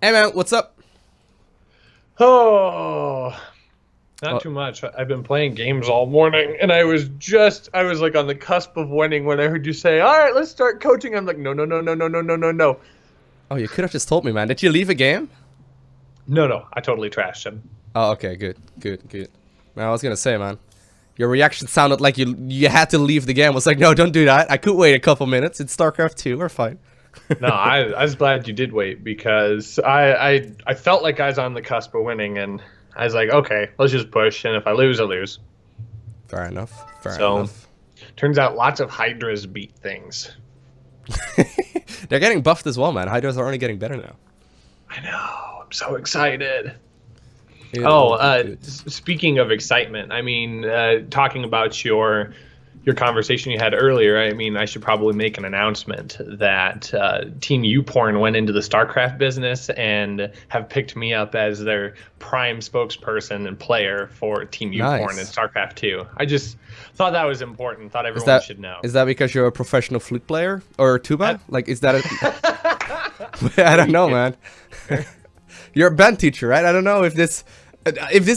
Hey man, what's up? Oh, not too much. I've been playing games all morning, and I was like on the cusp of winning when I heard you say, "All right, let's start coaching." I'm like, no, no, no, no, no, no, no, no, no, Oh, you could have just told me, man. Did you leave a game? no, no. I totally trashed him. Oh, okay, good. Man, I was gonna say, man, your reaction sounded like you had to leave the game. I was like, no, don't do that. I could wait a couple minutes. It's StarCraft 2. We're fine. No, I was glad you did wait because I felt like I was on the cusp of winning, and I was like, okay, let's just push, and if I lose, I lose. Fair enough. Fair So, enough. turns out lots of Hydras beat things. They're getting buffed as well, man. Hydras are only getting better now. I know. I'm so excited. Yeah, Speaking of excitement, I mean, talking about your conversation you had earlier, I mean, I should probably make an announcement that Team Uporn went into the StarCraft business and have picked me up as their prime spokesperson and player for Team Uporn in StarCraft 2. I just thought that was important. Thought everyone should know. Is that because you're a professional flute player or tuba? Like, is that a... I don't know, man. You're a band teacher, right? I don't know if this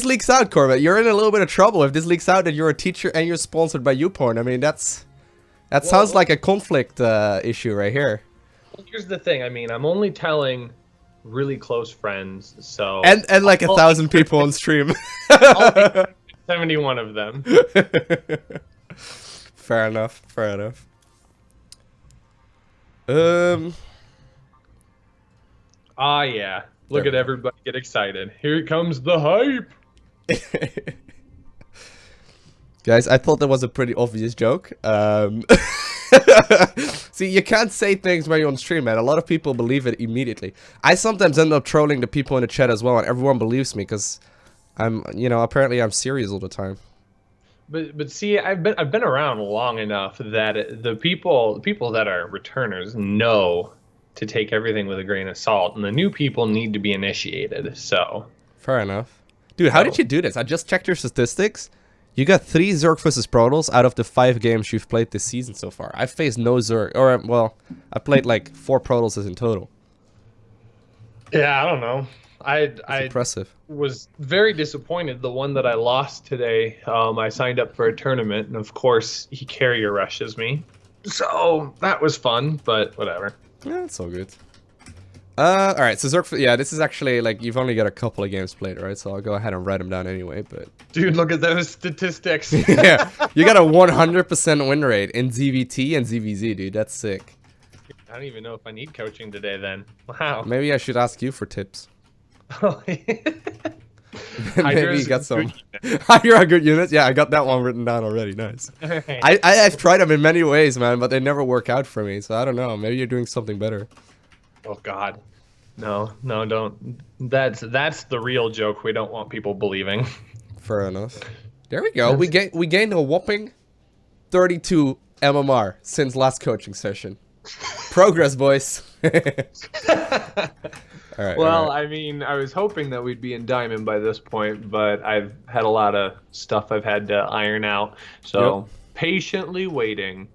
leaks out, Corbett. You're in a little bit of trouble if this leaks out that you're a teacher and you're sponsored by YouPorn. I mean, that sounds like a conflict issue right here. Here's the thing. I mean, I'm only telling really close friends, so and like 1,000 people on stream. 71 of them. Fair enough. Fair enough. Yeah. Look at everybody get excited. Here comes the hype. Guys, I thought that was a pretty obvious joke. See, you can't say things when you're on stream, man. A lot of people believe it immediately. I sometimes end up trolling the people in the chat as well, and everyone believes me because apparently I'm serious all the time. But see, I've been around long enough that the people that are returners know to take everything with a grain of salt, and the new people need to be initiated. So fair enough, dude. How did you do this? I just checked your statistics. You got 3 Zerg versus Protoss out of the 5 games you've played this season so far. I've faced no Zerg, or well, I played like 4 Protosses in total. Yeah, I don't know. Impressive. Was very disappointed. The one that I lost today, I signed up for a tournament, and of course he carrier rushes me. So that was fun, but whatever. Yeah, it's all good. Alright, so Zerg, yeah, this is actually, like, you've only got a couple of games played, right? So I'll go ahead and write them down anyway, but... Dude, look at those statistics. Yeah, you got a 100% win rate in ZVT and ZVZ, dude. That's sick. I don't even know if I need coaching today, then. Wow. Maybe I should ask you for tips. Maybe you got some. You're a good unit. Yeah, I got that one written down already. Nice. I've tried them in many ways, man, but they never work out for me. So I don't know. Maybe you're doing something better. Oh God, no, don't. That's the real joke. We don't want people believing. Fair enough. There we go. We gained a whopping 32 MMR since last coaching session. Progress, boys. All right, well, I mean, I was hoping that we'd be in Diamond by this point, but I've had a lot of stuff I've had to iron out. So patiently waiting.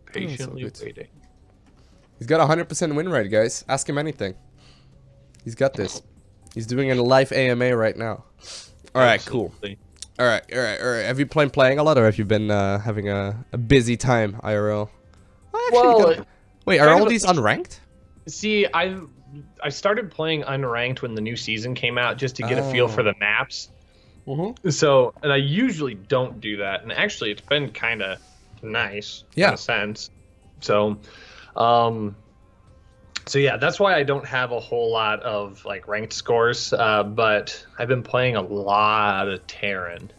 Patiently waiting. He's got a 100% win rate, guys. Ask him anything. He's got this. He's doing a live AMA right now. All right, cool. All right. Have you been playing a lot, or have you been having a busy time, IRL? Wait, are all these unranked? See, I started playing unranked when the new season came out just to get a feel for the maps. So, and I usually don't do that. And actually, it's been kind of nice in a sense. So, yeah, that's why I don't have a whole lot of like ranked scores. But I've been playing a lot of Terran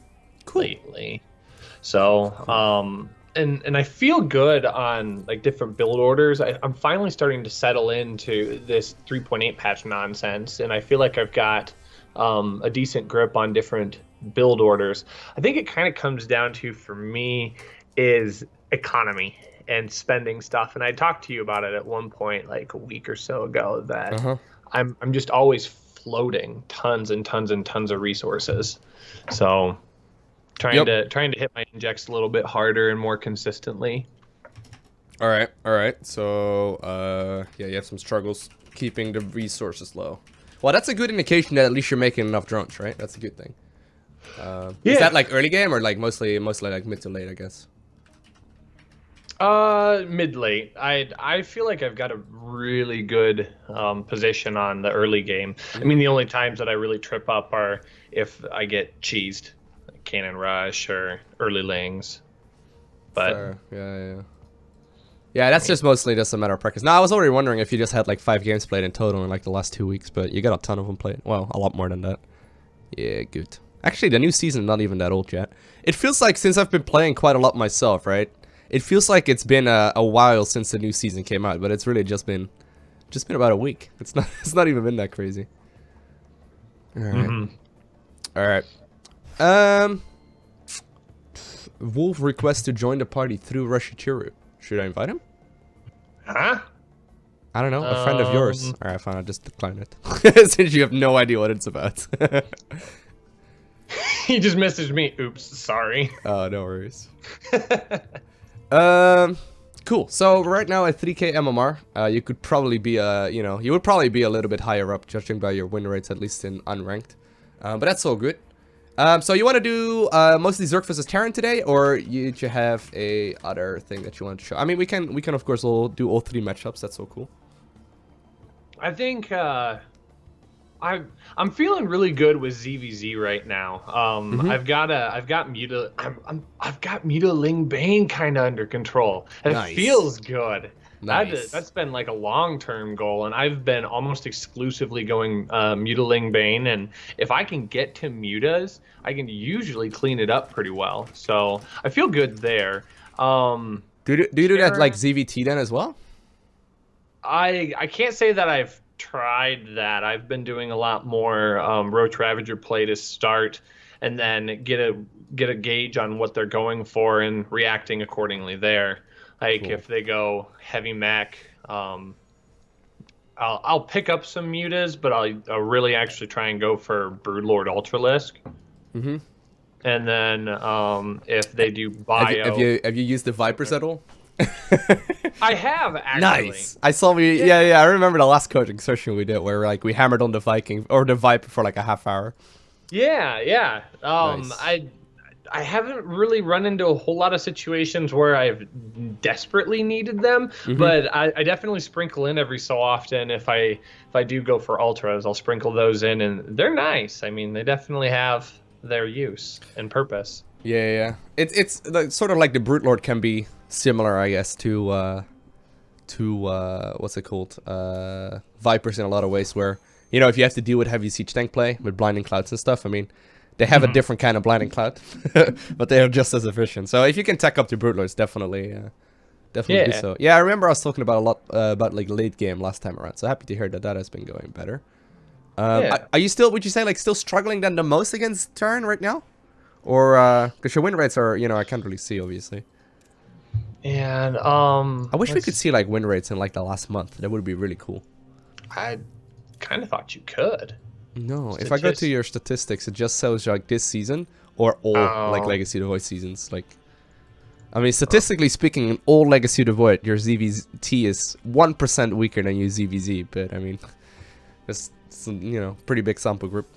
lately. So, and I feel good on like different build orders. I'm finally starting to settle into this 3.8 patch nonsense, and I feel like I've got a decent grip on different build orders. I think it kind of comes down to, for me, is economy and spending stuff. And I talked to you about it at one point, like a week or so ago, that I'm just always floating tons and tons and tons of resources. So trying to hit my injects a little bit harder and more consistently. All right. So, yeah, you have some struggles keeping the resources low. Well, that's a good indication that at least you're making enough drones, right? That's a good thing. Yeah. Is that like early game or like mostly like mid to late, I guess? Mid late. I feel like I've got a really good position on the early game. I mean, the only times that I really trip up are if I get cheesed, like Cannon Rush or early lings. But Fair. Yeah. Yeah, that's just mostly just a matter of practice. Now, I was already wondering if you just had like 5 games played in total in like the last 2 weeks, but you got a ton of them played. Well, a lot more than that. Yeah, good. Actually, the new season is not even that old yet. It feels like since I've been playing quite a lot myself, right? It feels like it's been a while since the new season came out, but it's really just been about a week. It's not even been that crazy. All right. All right. Wolf requests to join the party through Rushichiru. Should I invite him? huh? I don't know. A friend of yours. All right, fine. I'll just decline it. Since you have no idea what it's about. He just messaged me. Oops, sorry. Oh, no worries. Cool. So right now at 3k MMR, you could probably be you would probably be a little bit higher up, judging by your win rates, at least in unranked. But that's all good. So you want to do mostly Zerg versus Terran today, or you have a other thing that you want to show? I mean, we can of course all do all 3 matchups. That's so cool. I think I'm feeling really good with ZVZ right now. I've got Mutiling Bane kind of under control. It Nice. feels good. Nice. That's been like a long-term goal, and I've been almost exclusively going Mutiling Bane. And if I can get to mutas, I can usually clean it up pretty well. So I feel good there. Do you do that like ZVT then as well? I can't say that I've tried that. I've been doing a lot more Roach Ravager play to start, and then get a gauge on what they're going for and reacting accordingly there. Like Cool. if they go heavy mech, I'll pick up some mutas, but I'll really actually try and go for Broodlord Ultralisk. Mm-hmm. And then if they do bio, Have you used the Vipers at all? I have actually. Nice. I saw yeah. I remember the last coaching session we did where like we hammered on the Viking or the Viper for like a half hour. Yeah. Nice. I haven't really run into a whole lot of situations where I've desperately needed them, but I definitely sprinkle in every so often. If I do go for ultras, I'll sprinkle those in, and they're nice. I mean, they definitely have their use and purpose. Yeah. It's like, sort of like the Brute Lord can be similar, I guess, to what's it called? Vipers in a lot of ways, where if you have to deal with heavy siege tank play with blinding clouds and stuff, I mean, they have a different kind of blinding cloud, but they are just as efficient. So if you can tech up to Brute Lords, definitely do so. Yeah, I remember I was talking about a lot about like late game last time around. So happy to hear that has been going better. Are you still? Would you say like still struggling then the most against Terran right now, or because your win rates are I can't really see obviously. And I wish we could see like win rates in like the last month. That would be really cool. I kind of thought you could. No, if I go to your statistics, it just shows like this season or all like Legacy of the Void seasons. Like, I mean, statistically speaking, in all Legacy of the Void, your ZVT is 1% weaker than your ZVZ. But I mean, it's pretty big sample group.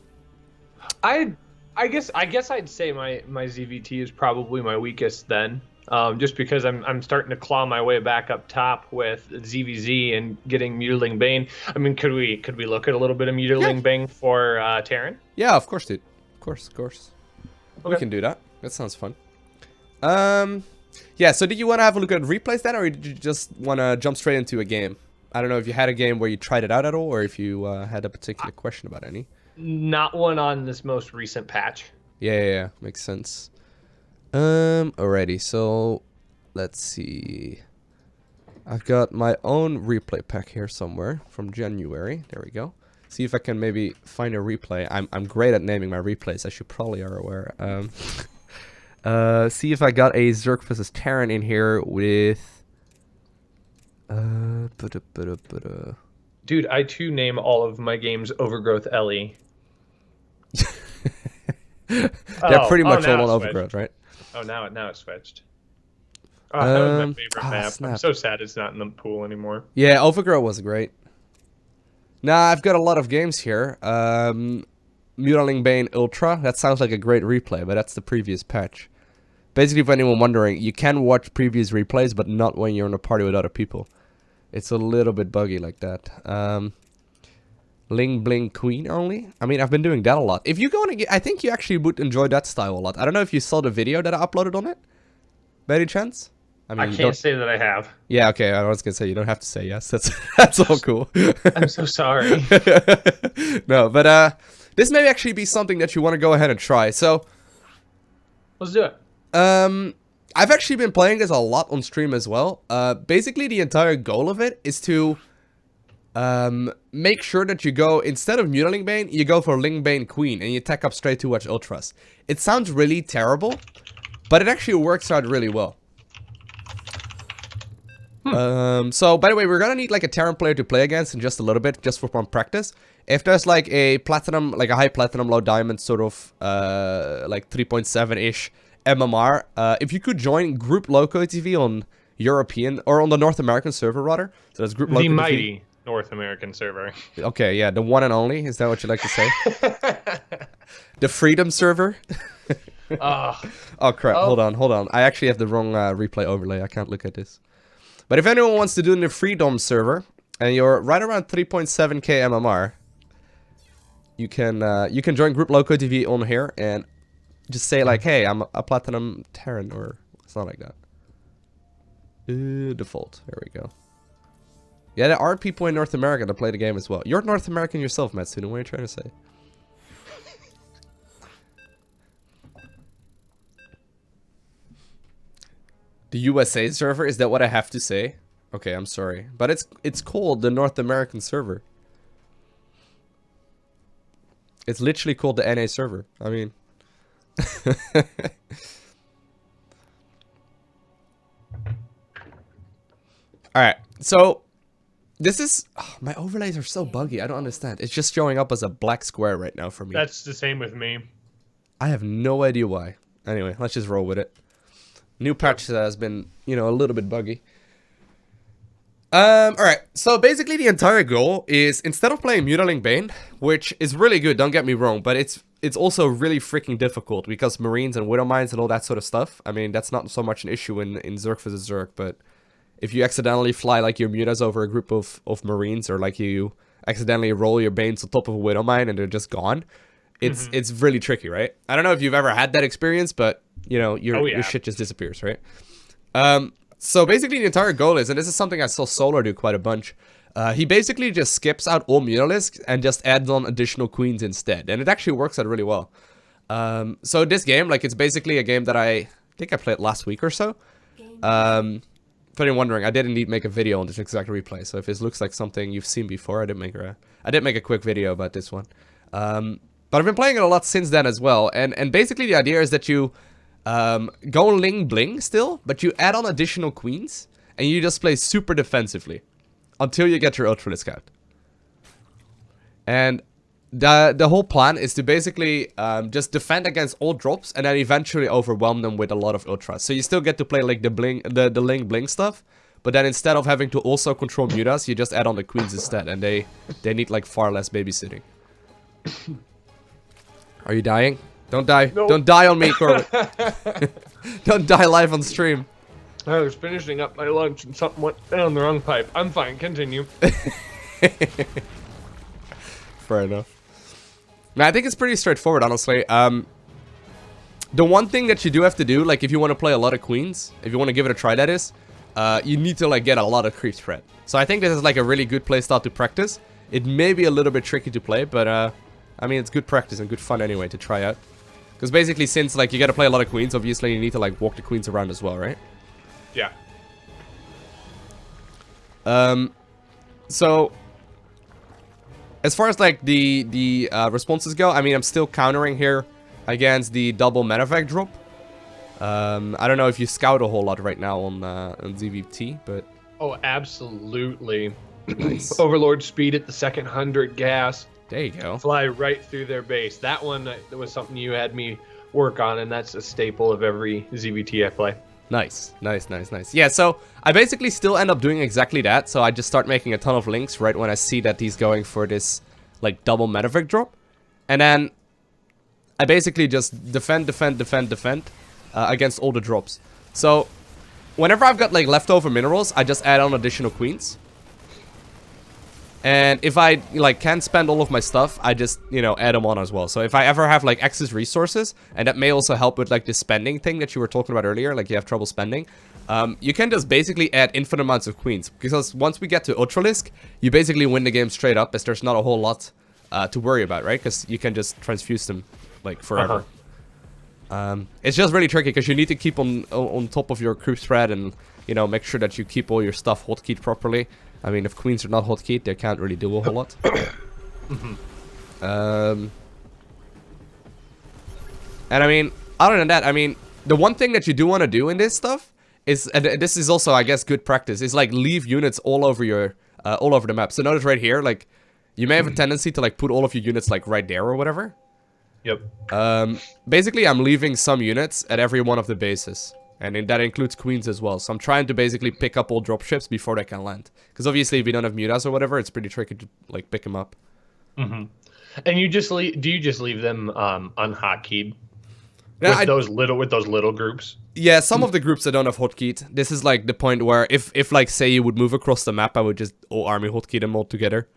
I guess I'd say my ZVT is probably my weakest then. Just because I'm starting to claw my way back up top with ZVZ and getting Mutiling Bane. I mean, could we look at a little bit of Mutiling Bane for Terran? Yeah, of course, dude. Of course. Okay. We can do that. That sounds fun. Yeah. So, did you want to have a look at replays then, or did you just want to jump straight into a game? I don't know if you had a game where you tried it out at all, or if you had a particular question about any. Not one on this most recent patch. Yeah. Makes sense. Alrighty, so let's see. I've got my own replay pack here somewhere from January. There we go. See if I can maybe find a replay. I'm great at naming my replays, as you probably are aware. See if I got a Zerg versus Terran in here with Dude, I too name all of my games Overgrowth Ellie. They're pretty much all on Overgrowth, right? Oh, now it switched. Oh, that was my favorite map. Snap. I'm so sad it's not in the pool anymore. Yeah, Overgrow was great. Nah, I've got a lot of games here. Mutaling Bane Ultra. That sounds like a great replay, but that's the previous patch. Basically, for anyone wondering, you can watch previous replays, but not when you're in a party with other people. It's a little bit buggy like that. Baneling Queen only? I mean, I've been doing that a lot. If you go on, I think you actually would enjoy that style a lot. I don't know if you saw the video that I uploaded on it. By any chance? I mean, I can't say that I have. Yeah, okay. I was gonna say you don't have to say yes. That's all cool. I'm so sorry. No, but this may actually be something that you want to go ahead and try. So let's do it. I've actually been playing this a lot on stream as well. Basically, the entire goal of it is to make sure that you go, instead of Mutaling Bane, you go for Baneling Queen and you tech up straight to watch Ultras. It sounds really terrible, but it actually works out really well. So by the way, we're gonna need like a Terran player to play against in just a little bit, just for fun practice. If there's like a platinum, like a high platinum, low diamond sort of like 3.7-ish MMR, if you could join Group LowkoTV on European, or on the North American server rather. So that's Group LowkoTV. The mighty North American server. Okay, yeah, the one and only. Is that what you like to say? The Freedom server. Oh crap! Hold on. I actually have the wrong replay overlay. I can't look at this. But if anyone wants to do in the Freedom server and you're right around 3.7k MMR, you can join Group LowkoTV on here and just say like, hey, I'm a platinum Terran, or it's not like that. Default. There we go. Yeah, there are people in North America that play the game as well. You're North American yourself, Matsuna. What are you trying to say? The USA server? Is that what I have to say? Okay, I'm sorry. But it's called the North American server. It's literally called the NA server. I mean... Alright, so... This is... Oh, my overlays are so buggy. I don't understand. It's just showing up as a black square right now for me. That's the same with me. I have no idea why. Anyway, let's just roll with it. New patch has been, you know, a little bit buggy. Alright, so basically the entire goal is, instead of playing Mutaling Bane, which is really good, don't get me wrong, but it's also really freaking difficult because Marines and Widow Mines and all that sort of stuff, I mean, that's not so much an issue in Zerg vs Zerg, but if you accidentally fly like your Mutas over a group of Marines, or like you accidentally roll your Banes on top of a Widow Mine and they're just gone, it's really tricky, right? I don't know if you've ever had that experience, but you know, your shit just disappears, right? So basically the entire goal is, and this is something I saw Solar do quite a bunch, he basically just skips out all Mutalisks and just adds on additional queens instead, and it actually works out really well. So this game, like, it's basically a game that I think I played last week or so. If anyone wondering, I did indeed make a video on this exact replay, so if this looks like something you've seen before, I did make a quick video about this one. But I've been playing it a lot since then as well, and basically the idea is that you go Ling Bling still, but you add on additional queens, and you just play super defensively until you get your Ultralisk out. And the whole plan is to basically just defend against all drops, and then eventually overwhelm them with a lot of Ultras. So you still get to play like the Ling Bling stuff, but then instead of having to also control Mutas, you just add on the queens instead, and they need like far less babysitting. Are you dying? Don't die. Nope. Don't die on me, Corbett. Don't die live on stream. I was finishing up my lunch and something went down the wrong pipe. I'm fine. Continue. Fair enough. Now, I think it's pretty straightforward, honestly. The one thing that you do have to do, like if you want to play a lot of queens, if you want to give it a try, that is, you need to like get a lot of creep spread. So I think this is like a really good playstyle to practice. It may be a little bit tricky to play, but I mean, it's good practice and good fun anyway to try out. Because basically, since like you got to play a lot of queens, obviously you need to like walk the queens around as well, right? Yeah. So as far as like the responses go, I mean, I'm still countering here against the double medevac drop. I don't know if you scout a whole lot right now on ZVT, but oh, absolutely. Nice. Overlord speed at the second 100 gas. There you go. Fly right through their base. That one was something you had me work on, and that's a staple of every ZVT I play. Nice, nice, nice, nice. Yeah, so I basically still end up doing exactly that. So I just start making a ton of links right when I see that he's going for this, like, double Metavic drop. And then I basically just defend against all the drops. So whenever I've got, like, leftover minerals, I just add on additional queens. And if I, like, can't spend all of my stuff, I just, you know, add them on as well. So if I ever have, like, excess resources, and that may also help with, like, the spending thing that you were talking about earlier, like, you have trouble spending, you can just basically add infinite amounts of queens. Because once we get to Ultralisk, you basically win the game straight up, as there's not a whole lot to worry about, right? Because you can just transfuse them, like, forever. It's just really tricky, because you need to keep on top of your crew spread, and, you know, make sure that you keep all your stuff hotkeyed properly. I mean, if queens are not hotkeyed, they can't really do a whole lot. And I mean, other than that, I mean, the one thing that you do want to do in this stuff is, and this is also, I guess, good practice, is like leave units all over your, all over the map. So notice right here, like, you may have a tendency to like put all of your units like right there or whatever. Yep. Basically, I'm leaving some units at every one of the bases. And that includes queens as well. So I'm trying to basically pick up all dropships before they can land. Because obviously, if you don't have mutas or whatever, it's pretty tricky to like pick them up. And you just leave? Do you just leave them unhotkeyed? Yeah, with those little groups. Yeah, some of the groups I don't have hotkeyed. This is like the point where if like say you would move across the map, I would just all army hotkey them all together,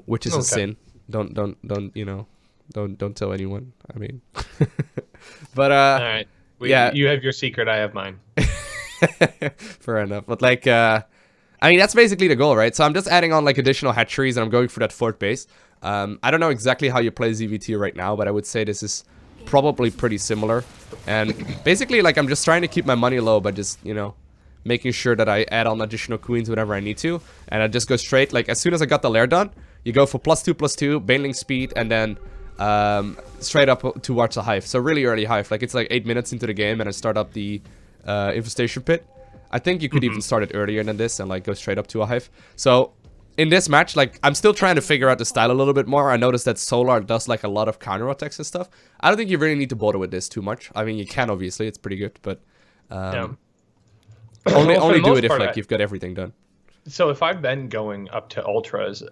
which is a sin. Don't you know? Don't tell anyone. I mean, but all right. Yeah, you have your secret, I have mine. Fair enough. But like, I mean, that's basically the goal, right? So I'm just adding on like additional hatcheries, and I'm going for that fourth base. I don't know exactly how you play ZVT right now, but I would say this is probably pretty similar. And basically, like, I'm just trying to keep my money low by just, you know, making sure that I add on additional queens whenever I need to. And I just go straight, like, as soon as I got the lair done, you go for +2/+2, Baneling speed, and then straight up towards the hive. So really early hive, like it's like 8 minutes into the game, and I start up the infestation pit. I think you could even start it earlier than this and like go straight up to a hive. So in this match, like, I'm still trying to figure out the style a little bit more. I noticed that Solar does like a lot of counter attacks and stuff. I don't think you really need to bother with this too much. I mean, you can, obviously, it's pretty good, but only do it if like you've got everything done. So if I've been going up to ultras,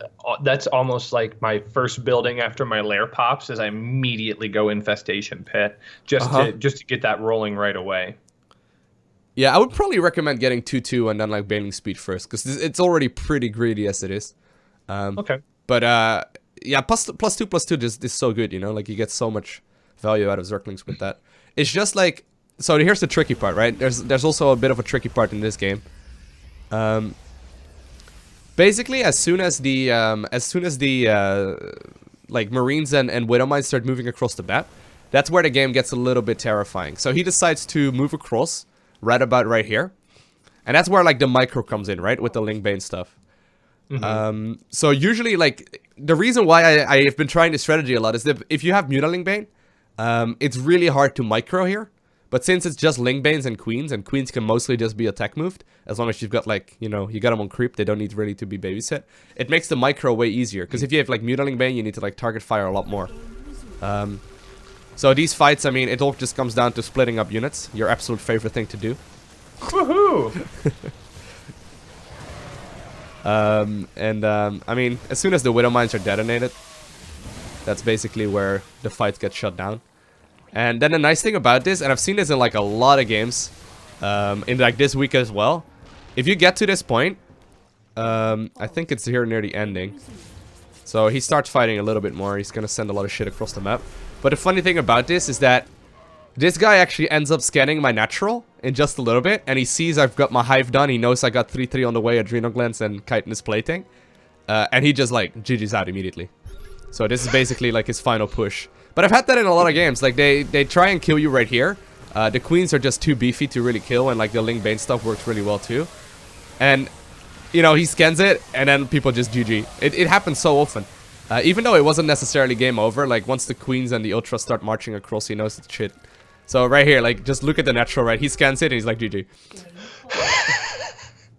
that's almost like my first building after my lair pops is I immediately go infestation pit just to get that rolling right away. Yeah, I would probably recommend getting 2/2 and then like Baneling speed first, because it's already pretty greedy as it is. Okay. But yeah, +2/+2 just is so good, you know, like you get so much value out of Zerglings with that. It's just like, so here's the tricky part, right? There's also a bit of a tricky part in this game. Basically, as soon as the like Marines and Widowmines start moving across the map, that's where the game gets a little bit terrifying. So he decides to move across right about right here, and that's where like the micro comes in, right, with the Link Bane stuff. So usually, like, the reason why I have been trying this strategy a lot is that if you have Mutaling Bane, it's really hard to micro here. But since it's just Link Banes and Queens can mostly just be attack moved, as long as you've got, like, you know, you got them on creep, they don't need really to be babysit. It makes the micro way easier, because if you have, like, Mutaling Bane, you need to, like, target fire a lot more. So these fights, I mean, it all just comes down to splitting up units, your absolute favorite thing to do. Woohoo! I mean, as soon as the Widowmines are detonated, that's basically where the fight gets shut down. And then the nice thing about this, and I've seen this in like a lot of games, in like this week as well, if you get to this point, I think it's here near the ending. So he starts fighting a little bit more, he's gonna send a lot of shit across the map. But the funny thing about this is that this guy actually ends up scanning my natural in just a little bit, and he sees I've got my hive done, he knows I got 3/3 on the way, Adrenal Glands and Chitinous Plating, and he just like GG's out immediately. So this is basically like his final push. But I've had that in a lot of games. Like, they try and kill you right here. The queens are just too beefy to really kill, and like the Link Bane stuff works really well too. And, you know, he scans it, and then people just GG. It happens so often. Even though it wasn't necessarily game over, like once the queens and the ultra start marching across, he knows it's shit. So right here, like, just look at the natural, right? He scans it, and he's like, GG.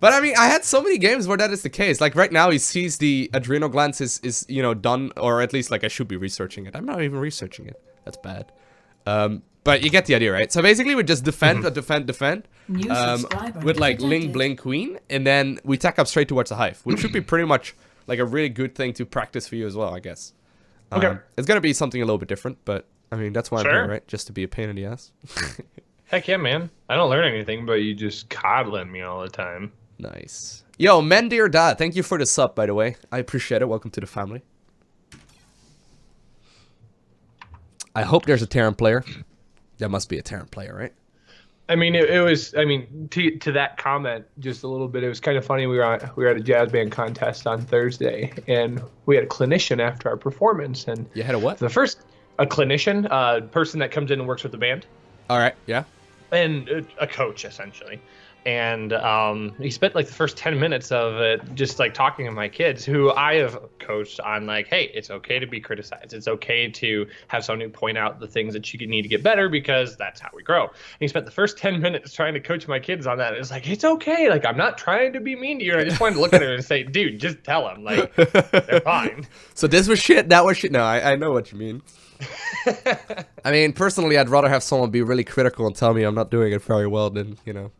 But I mean, I had so many games where that is the case. Like right now, he sees the Adrenal Glands is you know, done, or at least like I should be researching it. I'm not even researching it. That's bad. But But you get the idea, right? So basically, we just defend, defend, New subscriber with like detected. Ling Queen, and then we tack up straight towards the hive, which should be pretty much like a really good thing to practice for you as well, I guess. Okay. It's gonna be something a little bit different, but I mean that's why I'm Sure. here, right? Just to be a pain in the ass. Heck yeah, man. I don't learn anything, but you just coddling me all the time. Nice. Yo, Mendy or Dad, thank you for the sub, by the way. I appreciate it. Welcome to the family. I hope there's a Terran player. There must be a Terran player, right? I mean, it was. I mean, to that comment, just a little bit. It was kind of funny. We were at a jazz band contest on Thursday, and we had a clinician after our performance. And You had a what? a clinician, a person that comes in and works with the band, All right, yeah. and a coach essentially. And he spent like the first 10 minutes of it just like talking to my kids, who I have coached on like, hey, it's okay to be criticized. It's okay to have someone point out the things that you need to get better, because that's how we grow. And he spent the first 10 minutes trying to coach my kids on that. It's like, it's okay. Like, I'm not trying to be mean to you. And I just wanted to look at him and say, dude, just tell them. Like, they're fine. So this was shit, that was shit. No, I know what you mean. I mean, personally, I'd rather have someone be really critical and tell me I'm not doing it very well than, you know,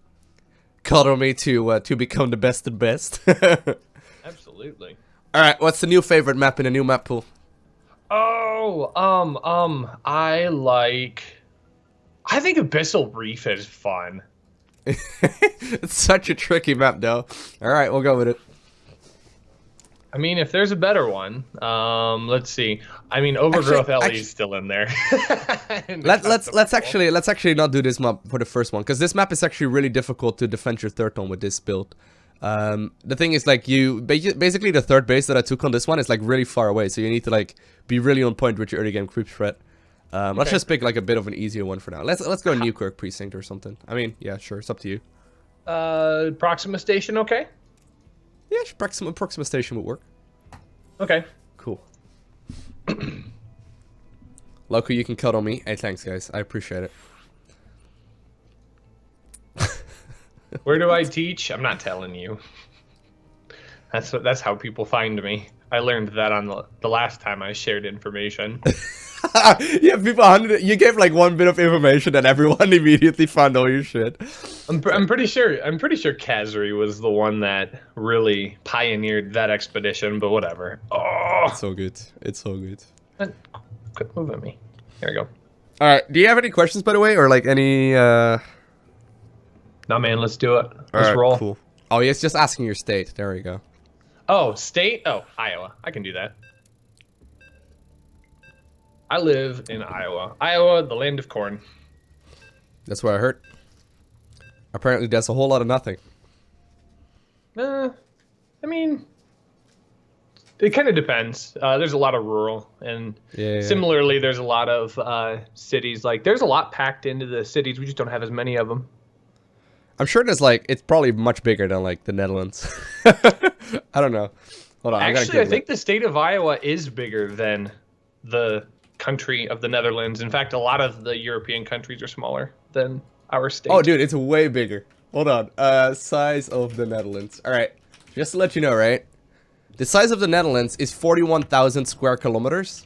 cuddle me to become the best of the best. Absolutely. All right, what's the new favorite map in the new map pool? Oh, I think Abyssal Reef is fun. It's such a tricky map, though. All right, we'll go with it. I mean, if there's a better one, let's see. I mean, Overgrowth LE is still in there. Let's actually not do this map for the first one, because this map is actually really difficult to defend your third one with this build. The thing is, like, you basically the third base that I took on this one is like really far away, so you need to like be really on point with your early game creep threat. Let's just pick like a bit of an easier one for now. Let's go NEWKIRK Precinct or something. I mean, yeah, sure, it's up to you. Proxima Station, okay? Yeah, Proxima Station would work. Okay. Cool. Lowko, you can cut on me. Hey, thanks, guys. I appreciate it. Where do I teach? I'm not telling you. That's how people find me. I learned that on the last time I shared information. Yeah, people 100. You gave like one bit of information and everyone immediately found all your shit. I'm pretty sure Kazri was the one that really pioneered that expedition, but whatever. Oh, It's so good. It's so good. Quit moving me. There we go. All right. Do you have any questions, by the way, or like any? Nah, man, let's do it. Let's roll. Cool. Oh, yeah, it's just asking your state. There we go. Oh, state? Oh, Iowa. I can do that. I live in Iowa. Iowa, the land of corn. That's what I heard. Apparently, that's a whole lot of nothing. I mean, it kind of depends. There's a lot of rural, and similarly, there's a lot of cities. Like, there's a lot packed into the cities. We just don't have as many of them. I'm sure there's like, it's probably much bigger than like the Netherlands. I don't know. Hold on. Actually, I think the state of Iowa is bigger than the country of the Netherlands. In fact, a lot of the European countries are smaller than our state. Oh, dude, it's way bigger. Hold on. Size of the Netherlands. All right. Just to let you know, right? The size of the Netherlands is 41,000 square kilometers.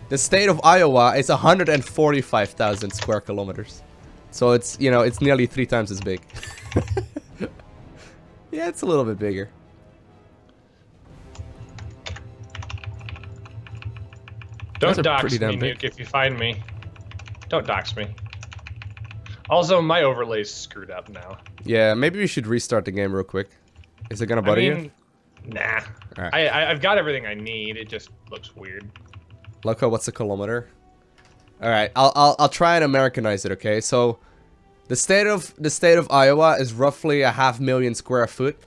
The state of Iowa is 145,000 square kilometers. So it's, you know, it's nearly 3 times as big. Yeah, it's a little bit bigger. Don't dox me, Nuke, if you find me. Don't dox me. Also, my overlay's screwed up now. Yeah, maybe we should restart the game real quick. Is it gonna bother you? Nah. Right. I've got everything I need. It just looks weird. Lowko, what's a kilometer? All right, I'll try and Americanize it. Okay, so the state of Iowa is roughly 500,000 square foot.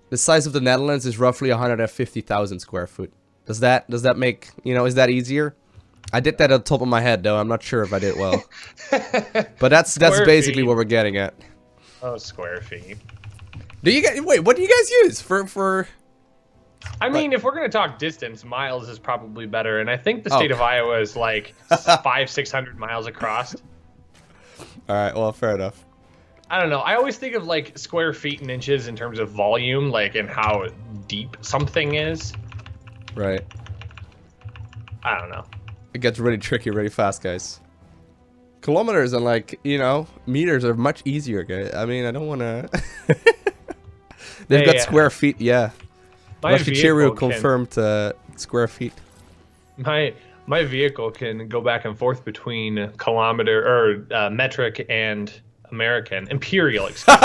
The size of the Netherlands is roughly 150,000 square foot. Does that make, you know, is that easier? I did that on top of my head though. I'm not sure if I did well. But that's basically what we're getting at. Oh, square feet. Do you guys wait? What do you guys use for? I mean, if we're gonna talk distance, miles is probably better, and I think the state of Iowa is like 500-600 miles across. All right, well, fair enough. I don't know. I always think of like square feet and inches in terms of volume, like and how deep something is. Right. I don't know. It gets really tricky really fast, guys. Kilometers and like, you know, meters are much easier, guys. I mean, I don't want to... They've got square feet, yeah. Chichiru confirmed square feet. My vehicle can go back and forth between kilometer or metric and American. Imperial, excuse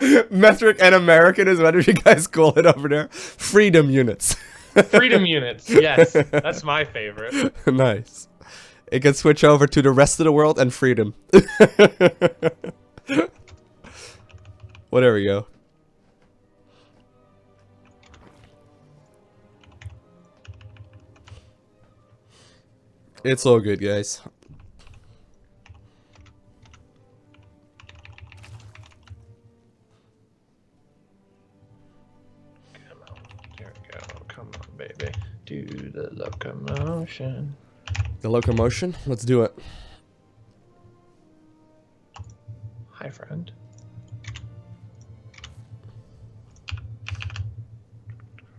me. Metric and American is what you guys call it over there. Freedom units. Freedom units, yes. That's my favorite. Nice. It can switch over to the rest of the world and freedom. Well, there we go. It's all good, guys. Come on. There we go. Come on, baby. Do the locomotion. The locomotion? Let's do it. Hi, friend.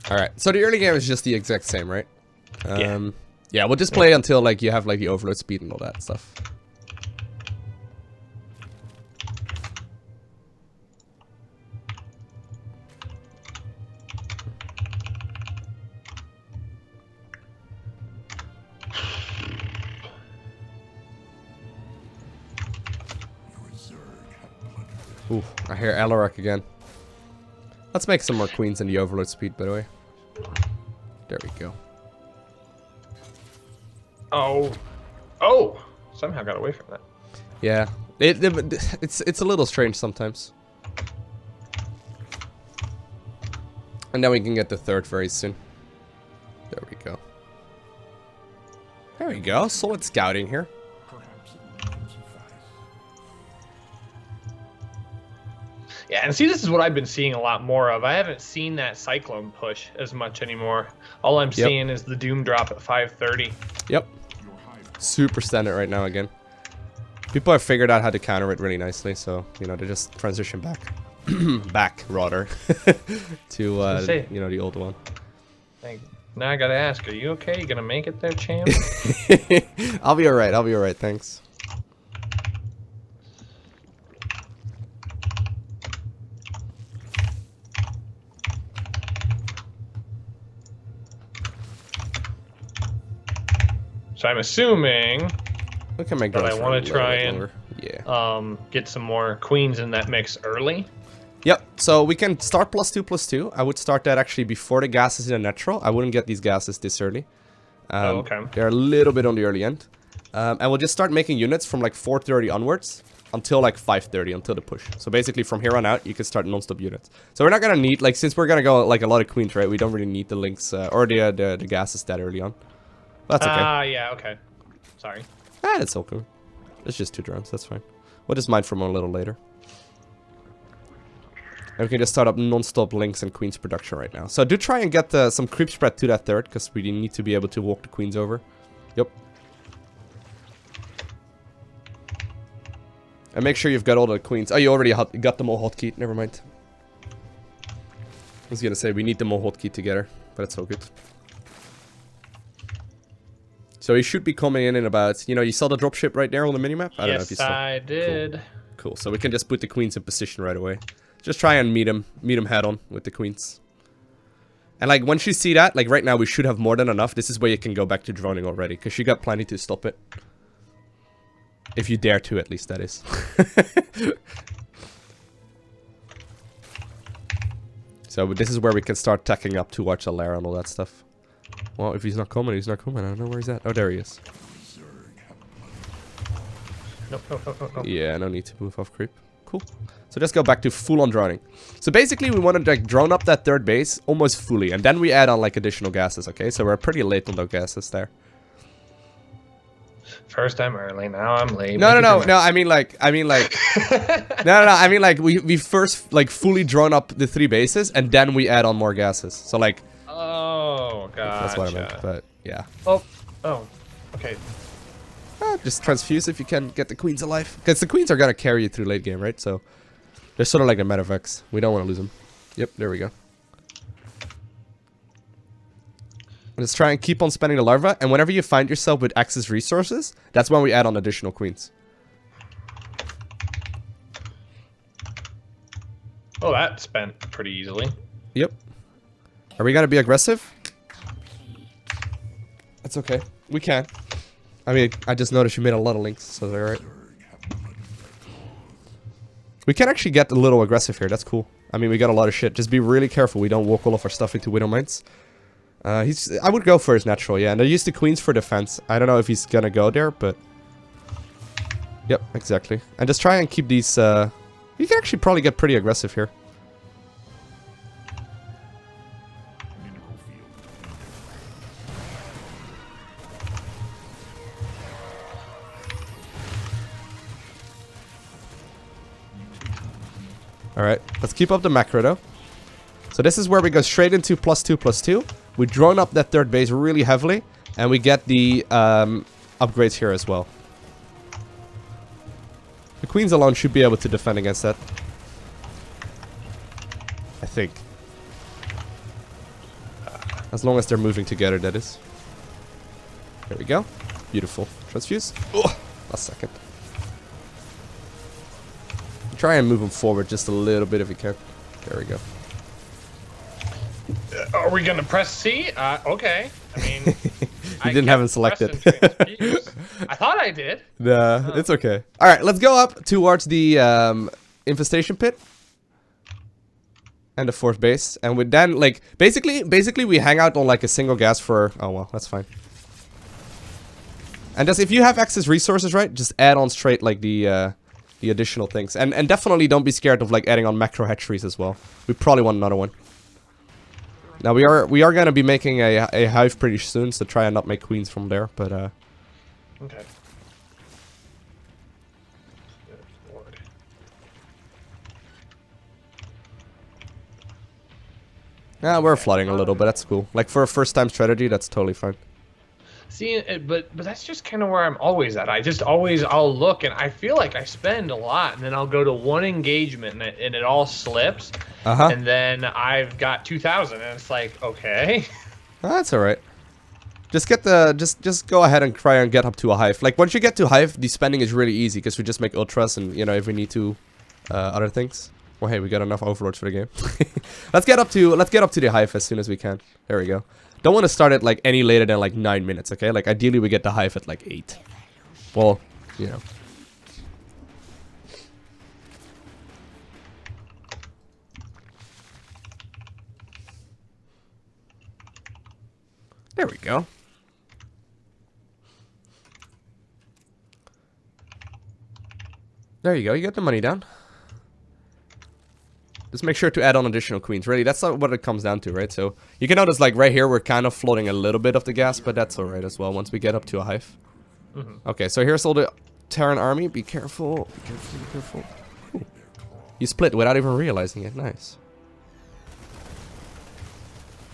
Alright, so the early game is just the exact same, right? Yeah. Yeah, we'll just play until like you have like the overload speed and all that stuff. Ooh, I hear Alarak again. Let's make some more queens in the overload speed, by the way. There we go. Oh. Oh! Somehow got away from that. Yeah. It's a little strange sometimes. And then we can get the third very soon. There we go. There we go. Solid scouting here. Yeah, and see, this is what I've been seeing a lot more of. I haven't seen that Cyclone push as much anymore. All I'm seeing is the Doom drop at 530. Yep. Super standard right now again. People have figured out how to counter it really nicely, so, you know, they just transition back. Back, rather. To, you know, the old one. Now I gotta ask, are you okay? You gonna make it there, champ? I'll be alright, I'll be alright, thanks. So I'm assuming Look at my that I want to try and get some more queens in that mix early. Yep, so we can start +2/+2. I would start that actually before the gases in a natural. I wouldn't get these gases this early. Okay. They're a little bit on the early end. And we'll just start making units from like 4:30 onwards until like 5:30, until the push. So basically from here on out, you can start non-stop units. So we're not going to need, like, since we're going to go like a lot of queens, right? We don't really need the links or the gases that early on. That's okay. Yeah, okay. Sorry. It's okay. It's just 2 drones, that's fine. We'll just mine from a little later. And we can just start up non-stop links and queens production right now. So do try and get some creep spread to that third, because we need to be able to walk the queens over. Yep. And make sure you've got all the queens. Oh, you already got them all hotkeyed. Never mind. I was gonna say we need them all hotkeyed together, but it's all good. So he should be coming in about, you know, you saw the dropship right there on the minimap? I don't know if you saw. Yes, I did. Cool. So we can just put the queens in position right away. Just try and meet him head on with the queens. And like once you see that, like right now we should have more than enough. This is where you can go back to droning already, because you got plenty to stop it. If you dare to, at least, that is. So this is where we can start tacking up towards Alara and all that stuff. Well, if he's not coming, he's not coming. I don't know where he's at. Oh, there he is. Nope. Yeah, no need to move off creep. Cool. So let's go back to full-on droning. So basically, we want to like drone up that third base almost fully, and then we add on like additional gases. Okay, so we're pretty late on those gases there. First I'm early, now I'm late. No. I mean like, no. I mean like, we first like fully drone up the 3 bases, and then we add on more gases. So like. Oh, gotcha. That's what I meant. But yeah. Oh, okay. Just transfuse if you can get the queens alive, because the queens are gonna carry you through late game, right? So they're sort of like a medevacs. We don't want to lose them. Yep, there we go. Let's try and keep on spending the larva, and whenever you find yourself with excess resources, that's when we add on additional queens. Oh, that spent pretty easily. Yep. Are we gonna be aggressive? That's okay. We can. I mean, I just noticed you made a lot of links, so they're alright. We can actually get a little aggressive here. That's cool. I mean, we got a lot of shit. Just be really careful. We don't walk all of our stuff into Widow Mines. I would go for his natural, yeah. And I use the queens for defense. I don't know if he's gonna go there, but... Yep, exactly. And just try and keep these, You can actually probably get pretty aggressive here. Alright, let's keep up the macro though. So this is where we go straight into +2/+2. We drone up that third base really heavily, and we get the upgrades here as well. The queens alone should be able to defend against that. I think. As long as they're moving together, that is. There we go. Beautiful. Transfuse. Oh, last second. Try and move them forward just a little bit if you can. There we go. Are we gonna press C? Okay. I mean, you didn't have it selected. I thought I did. Nah, it's okay. All right, let's go up towards the infestation pit and the fourth base, and we then like basically we hang out on like a single gas for. Oh well, that's fine. And just if you have excess resources, right, just add on straight like the additional things, and definitely don't be scared of like adding on macro hatcheries as well. We probably want another one. Now we are gonna be making a hive pretty soon, so try and not make queens from there. But okay. yeah, we're flooding a little, but that's cool. Like for a first-time strategy, that's totally fine. See, but that's just kind of where I'm always at. I'll look and I feel like I spend a lot, and then I'll go to one engagement and it all slips, and then I've got 2,000, and it's like, okay. That's all right. Just get the just go ahead and try and get up to a hive. Like once you get to hive, the spending is really easy because we just make ultras, and you know if we need to, other things. Well, hey, we got enough overlords for the game. let's get up to the hive as soon as we can. There we go. Don't want to start it like any later than like 9 minutes, okay? Like ideally we get the hive at like 8. Well, you know. There we go. There you go. You got the money down. Just make sure to add on additional queens. Really, that's not what it comes down to, right? So you can notice, like right here, we're kind of floating a little bit of the gas, but that's all right as well. Once we get up to a hive. Okay, so here's all the Terran army. Be careful. Be careful. Be careful. Ooh. You split without even realizing it. Nice.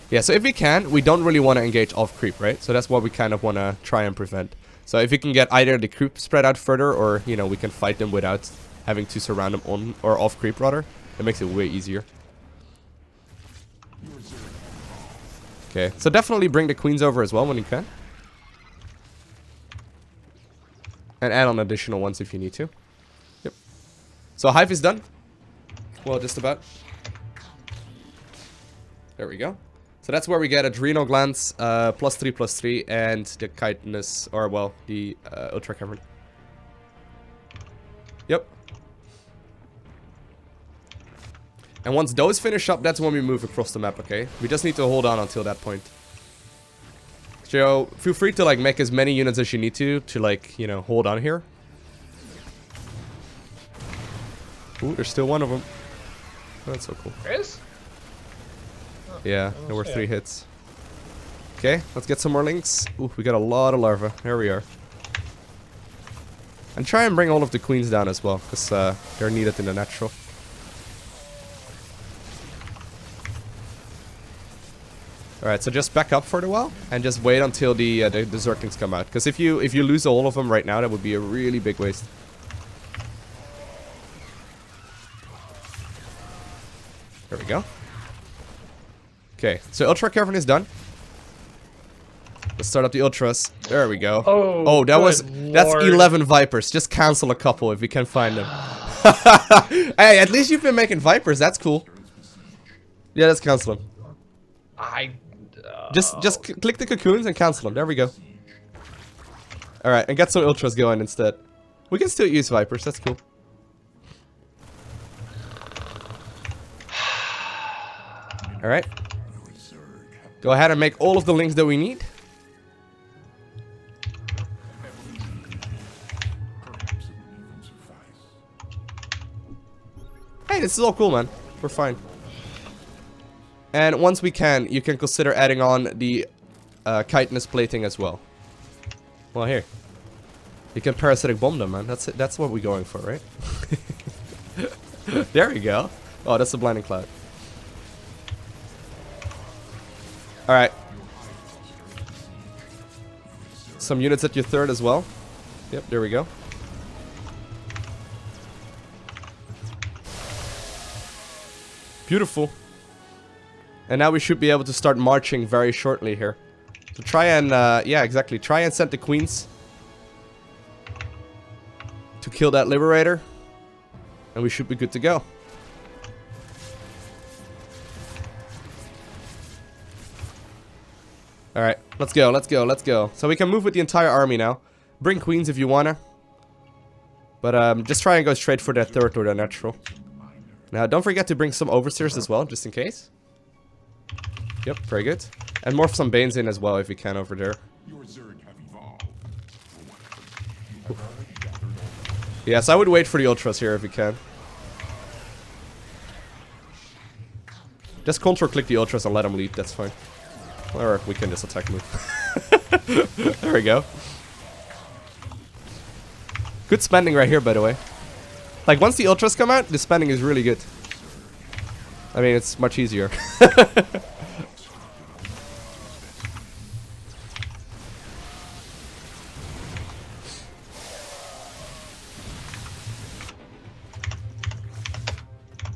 Yeah. So if we can, we don't really want to engage off creep, right? So that's what we kind of want to try and prevent. So if we can get either the creep spread out further, or you know, we can fight them without having to surround them on or off creep rather. It makes it way easier. Okay, so definitely bring the queens over as well when you can. And add on additional ones if you need to. Yep. So hive is done. Well, just about. There we go. So that's where we get adrenal glands, +3/+3, and the chitinous, or well, the ultra cavern. Yep. And once those finish up, that's when we move across the map, okay? We just need to hold on until that point. So, feel free to, like, make as many units as you need to like, you know, hold on here. Ooh, there's still one of them. Oh, that's so cool. There is? Oh, yeah, there were 3 hits. Okay, let's get some more links. Ooh, we got a lot of larvae. There we are. And try and bring all of the queens down as well, because they're needed in the natural. Alright, so just back up for a while and just wait until the Zerglings come out. Because if you lose all of them right now, that would be a really big waste. There we go. Okay, so Ultra Cavern is done. Let's start up the Ultras. There we go. Oh, that's 11 Vipers. Just cancel a couple if we can find them. Hey, at least you've been making Vipers. That's cool. Yeah, let's cancel them. Just click the cocoons and cancel them. There we go. Alright, and get some Ultras going instead. We can still use Vipers. That's cool. Alright. Go ahead and make all of the links that we need. Hey, this is all cool, man. We're fine. And once we can, you can consider adding on the chitinous plating as well. Well, here. You can parasitic bomb them, man. That's it. That's what we're going for, right? There we go. Oh, that's a blinding cloud. Alright. Some units at your third as well. Yep, there we go. Beautiful. And now we should be able to start marching very shortly here. So try and, yeah, exactly. Try and send the queens to kill that liberator. And we should be good to go. Alright, let's go, let's go, let's go. So we can move with the entire army now. Bring queens if you wanna. But just try and go straight for that third or the natural. Now don't forget to bring some overseers as well, just in case. Yep, very good. And morph some Banes in as well if you can over there. Yes, I would wait for the Ultras here if you can. Just control click the Ultras and let them lead, that's fine. Or we can just attack move. There we go. Good spending right here, by the way. Like, once the Ultras come out, the spending is really good. I mean, it's much easier.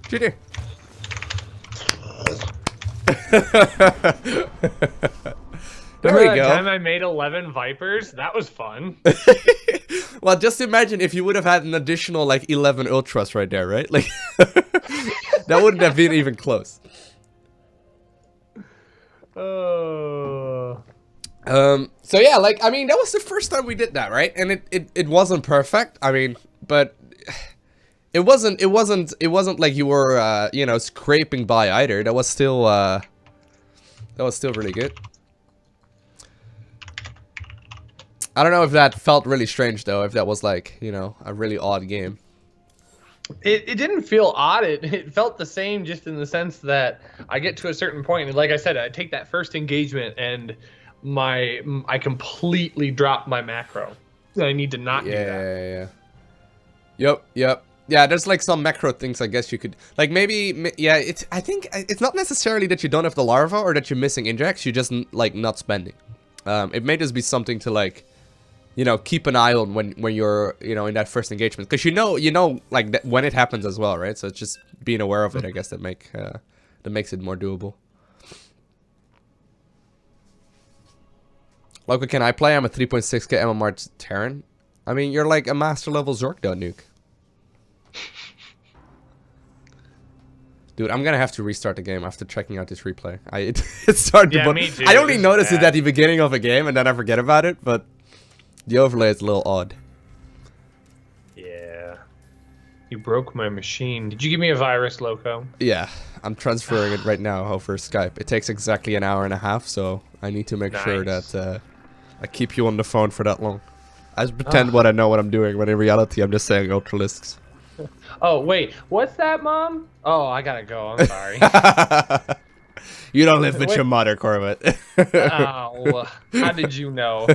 GG. There we go. Time I made 11 Vipers, that was fun. Well, just imagine if you would have had an additional like 11 Ultras right there, right? Like that wouldn't have been even close. Oh. So yeah, like I mean, that was the first time we did that, right? And it wasn't perfect. I mean, but it wasn't like you were you know, scraping by either. That was still really good. I don't know if that felt really strange though, if that was like, you know, a really odd game. It didn't feel odd. It felt the same, just in the sense that I get to a certain point, and like I said, I take that first engagement and I completely drop my macro. I need to not do that. Yep. Yeah, there's like some macro things I guess you could like maybe yeah, I think it's not necessarily that you don't have the larva or that you're missing injects, you're just like not spending. It may just be something to like, you know, keep an eye on when you're, you know, in that first engagement, because you know like that when it happens as well, right? So it's just being aware of it, I guess, that makes it more doable. Loco, can I play? I'm a 3.6k MMR Terran. I mean, you're like a master level Zerg though, Nuke. Dude, I'm gonna have to restart the game after checking out this replay. It started to me too. I only noticed it at the beginning of a game and then I forget about it, but the overlay is a little odd. Yeah. You broke my machine. Did you give me a virus, Loco? Yeah, I'm transferring it right now over Skype. It takes exactly an hour and a half, so I need to make sure that I keep you on the phone for that long. I just pretend I know what I'm doing, when in reality I'm just saying Ultralisks. Oh, wait. What's that, Mom? Oh, I gotta go. I'm sorry. You don't live with your mother, Corbett. Oh, how did you know?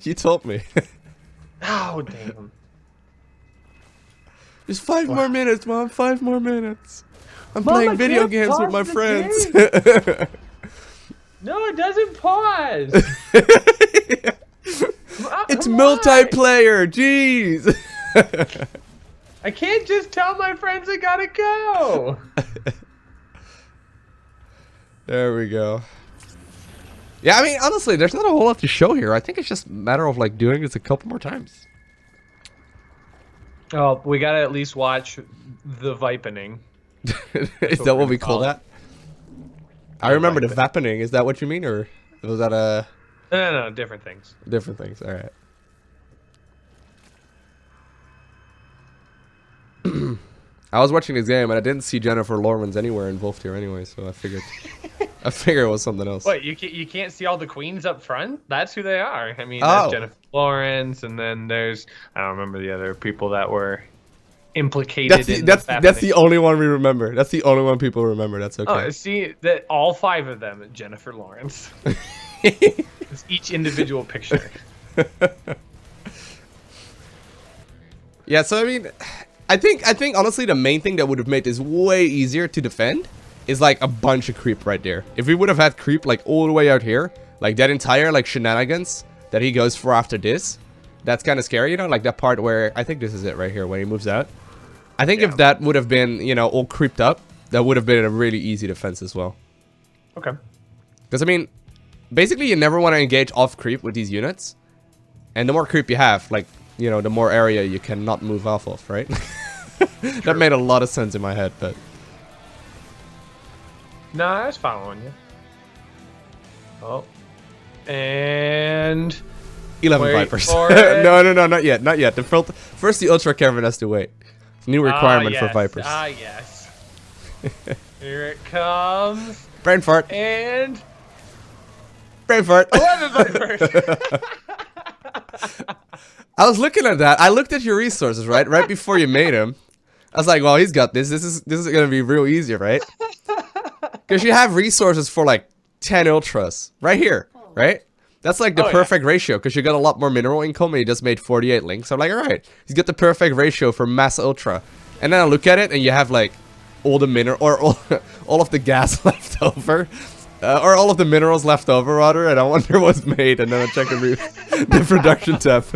You told me. Oh, damn. Just 5 more minutes, Mom. 5 more minutes. I'm playing video games with my friends. No, it doesn't pause. It's multiplayer. Jeez. I can't just tell my friends I gotta go. There we go. Yeah, I mean, honestly, there's not a whole lot to show here. I think it's just a matter of like doing this a couple more times. Oh, we gotta at least watch the Vipening. Is that what we call that? I remember the Vipening. vapening. Is that what you mean, or was that a No, different things. different things? All right. I was watching this game and I didn't see Jennifer Lawrence anywhere involved here anyway, so I figured it was something else. What, you can't see all the queens up front? That's who they are. I mean, Oh. there's Jennifer Lawrence, and then there's, I don't remember the other people that were implicated in That's the the only one we remember. That's the only one people remember. That's okay. Oh, see that all 5 of them, Jennifer Lawrence. It's each individual picture. Yeah, so I mean, I think honestly the main thing that would have made this way easier to defend is like a bunch of creep right there. If we would have had creep like all the way out here, like that entire like shenanigans that he goes for after this, that's kind of scary, you know, like that part where I think this is it right here when he moves out. I think if that would have been, you know, all creeped up, that would have been a really easy defense as well. Okay. Because I mean, basically you never want to engage off creep with these units, and the more creep you have, like, you know, the more area you cannot move off of, right? That made a lot of sense in my head, but... No, I was following you. Oh. And... 11 Wait Vipers. for it. No, not yet, not yet. First the Ultra Caravan has to wait. It's a new requirement for Vipers. Ah, yes. Here it comes. Brain fart. And... Brain fart. 11 Vipers! I was looking at that. I looked at your resources, right? Right before you made him. I was like, well, he's got this. This is going to be real easy, right? Because you have resources for like 10 Ultras. Right here, right? That's like the perfect ratio, because you got a lot more mineral income and you just made 48 links. I'm like, alright, he's got the perfect ratio for mass Ultra. And then I look at it and you have like all the mineral, or all of the gas left over. Or all of the minerals left over, rather, and I wonder what's made, and then I check the production tab.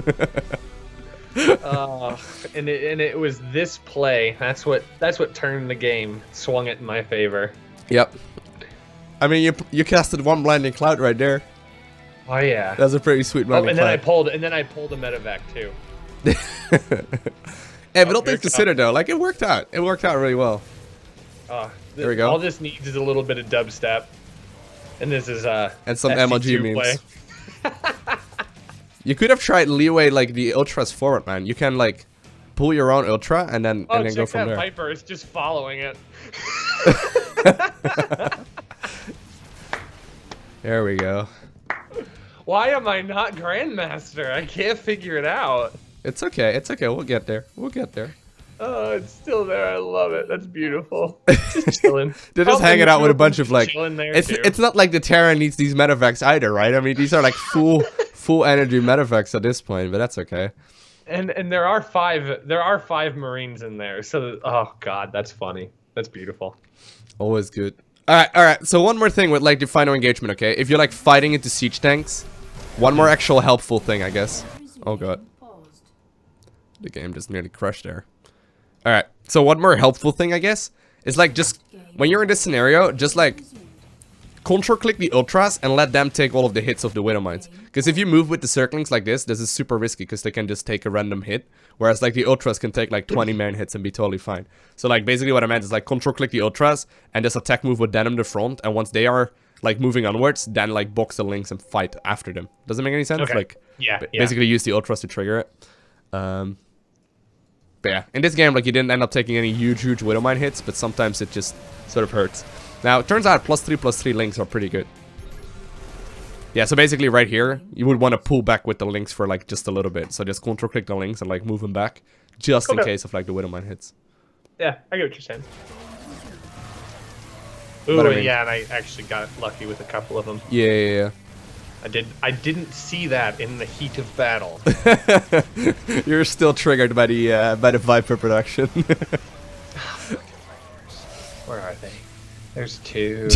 And it was this play. That's what turned the game, swung it in my favor. Yep. I mean, you casted one blinding cloud right there. Oh yeah. That's a pretty sweet blinding and cloud. then I pulled a medevac too. Hey, but don't things considered though, like it worked out. It worked out really well. There we go. All this needs is a little bit of dubstep. And this is and some SC2 MLG memes. You could have tried leeway like the Ultras forward, man. You can like pull your own Ultra and then go from there. Viper is just following it. There we go. Why am I not Grandmaster? I can't figure it out. It's okay. It's okay. We'll get there. We'll get there. Oh, it's still there. I love it. That's beautiful. Just chilling. They're just hanging out with a bunch of like. There it's not like the Terran needs these medevacs either, right? I mean, these are like full energy medevacs at this point, but that's okay. And there are 5 Marines in there. So oh god, that's funny. That's beautiful. Always good. All right. So one more thing with like the final engagement, okay? If you're like fighting into siege tanks, one more actual helpful thing, I guess. Oh god, the game just nearly crushed there. All right. So one more helpful thing, I guess, is like just when you're in this scenario, just like control click the Ultras and let them take all of the hits of the Widow Mines. Because if you move with the Zerglings like this is super risky because they can just take a random hit. Whereas like the Ultras can take like 20 man hits and be totally fine. So like basically what I meant is like control click the Ultras and just attack move with denim the front. And once they are like moving onwards, then like box the links and fight after them. Does it make any sense? Okay. Like Yeah. basically use the Ultras to trigger it. But yeah, in this game, like, you didn't end up taking any huge Widowmine hits, but sometimes it just sort of hurts. Now, it turns out +3/+3 links are pretty good. Yeah, so basically right here, you would want to pull back with the links for, like, just a little bit. So just control-click the links and, like, move them back, just in case of, like, the Widowmine hits. Yeah, I get what you're saying. Ooh, But I mean, yeah, and I actually got lucky with a couple of them. Yeah. I didn't see that in the heat of battle. You're still triggered by the Viper production. Where are they? There's 2.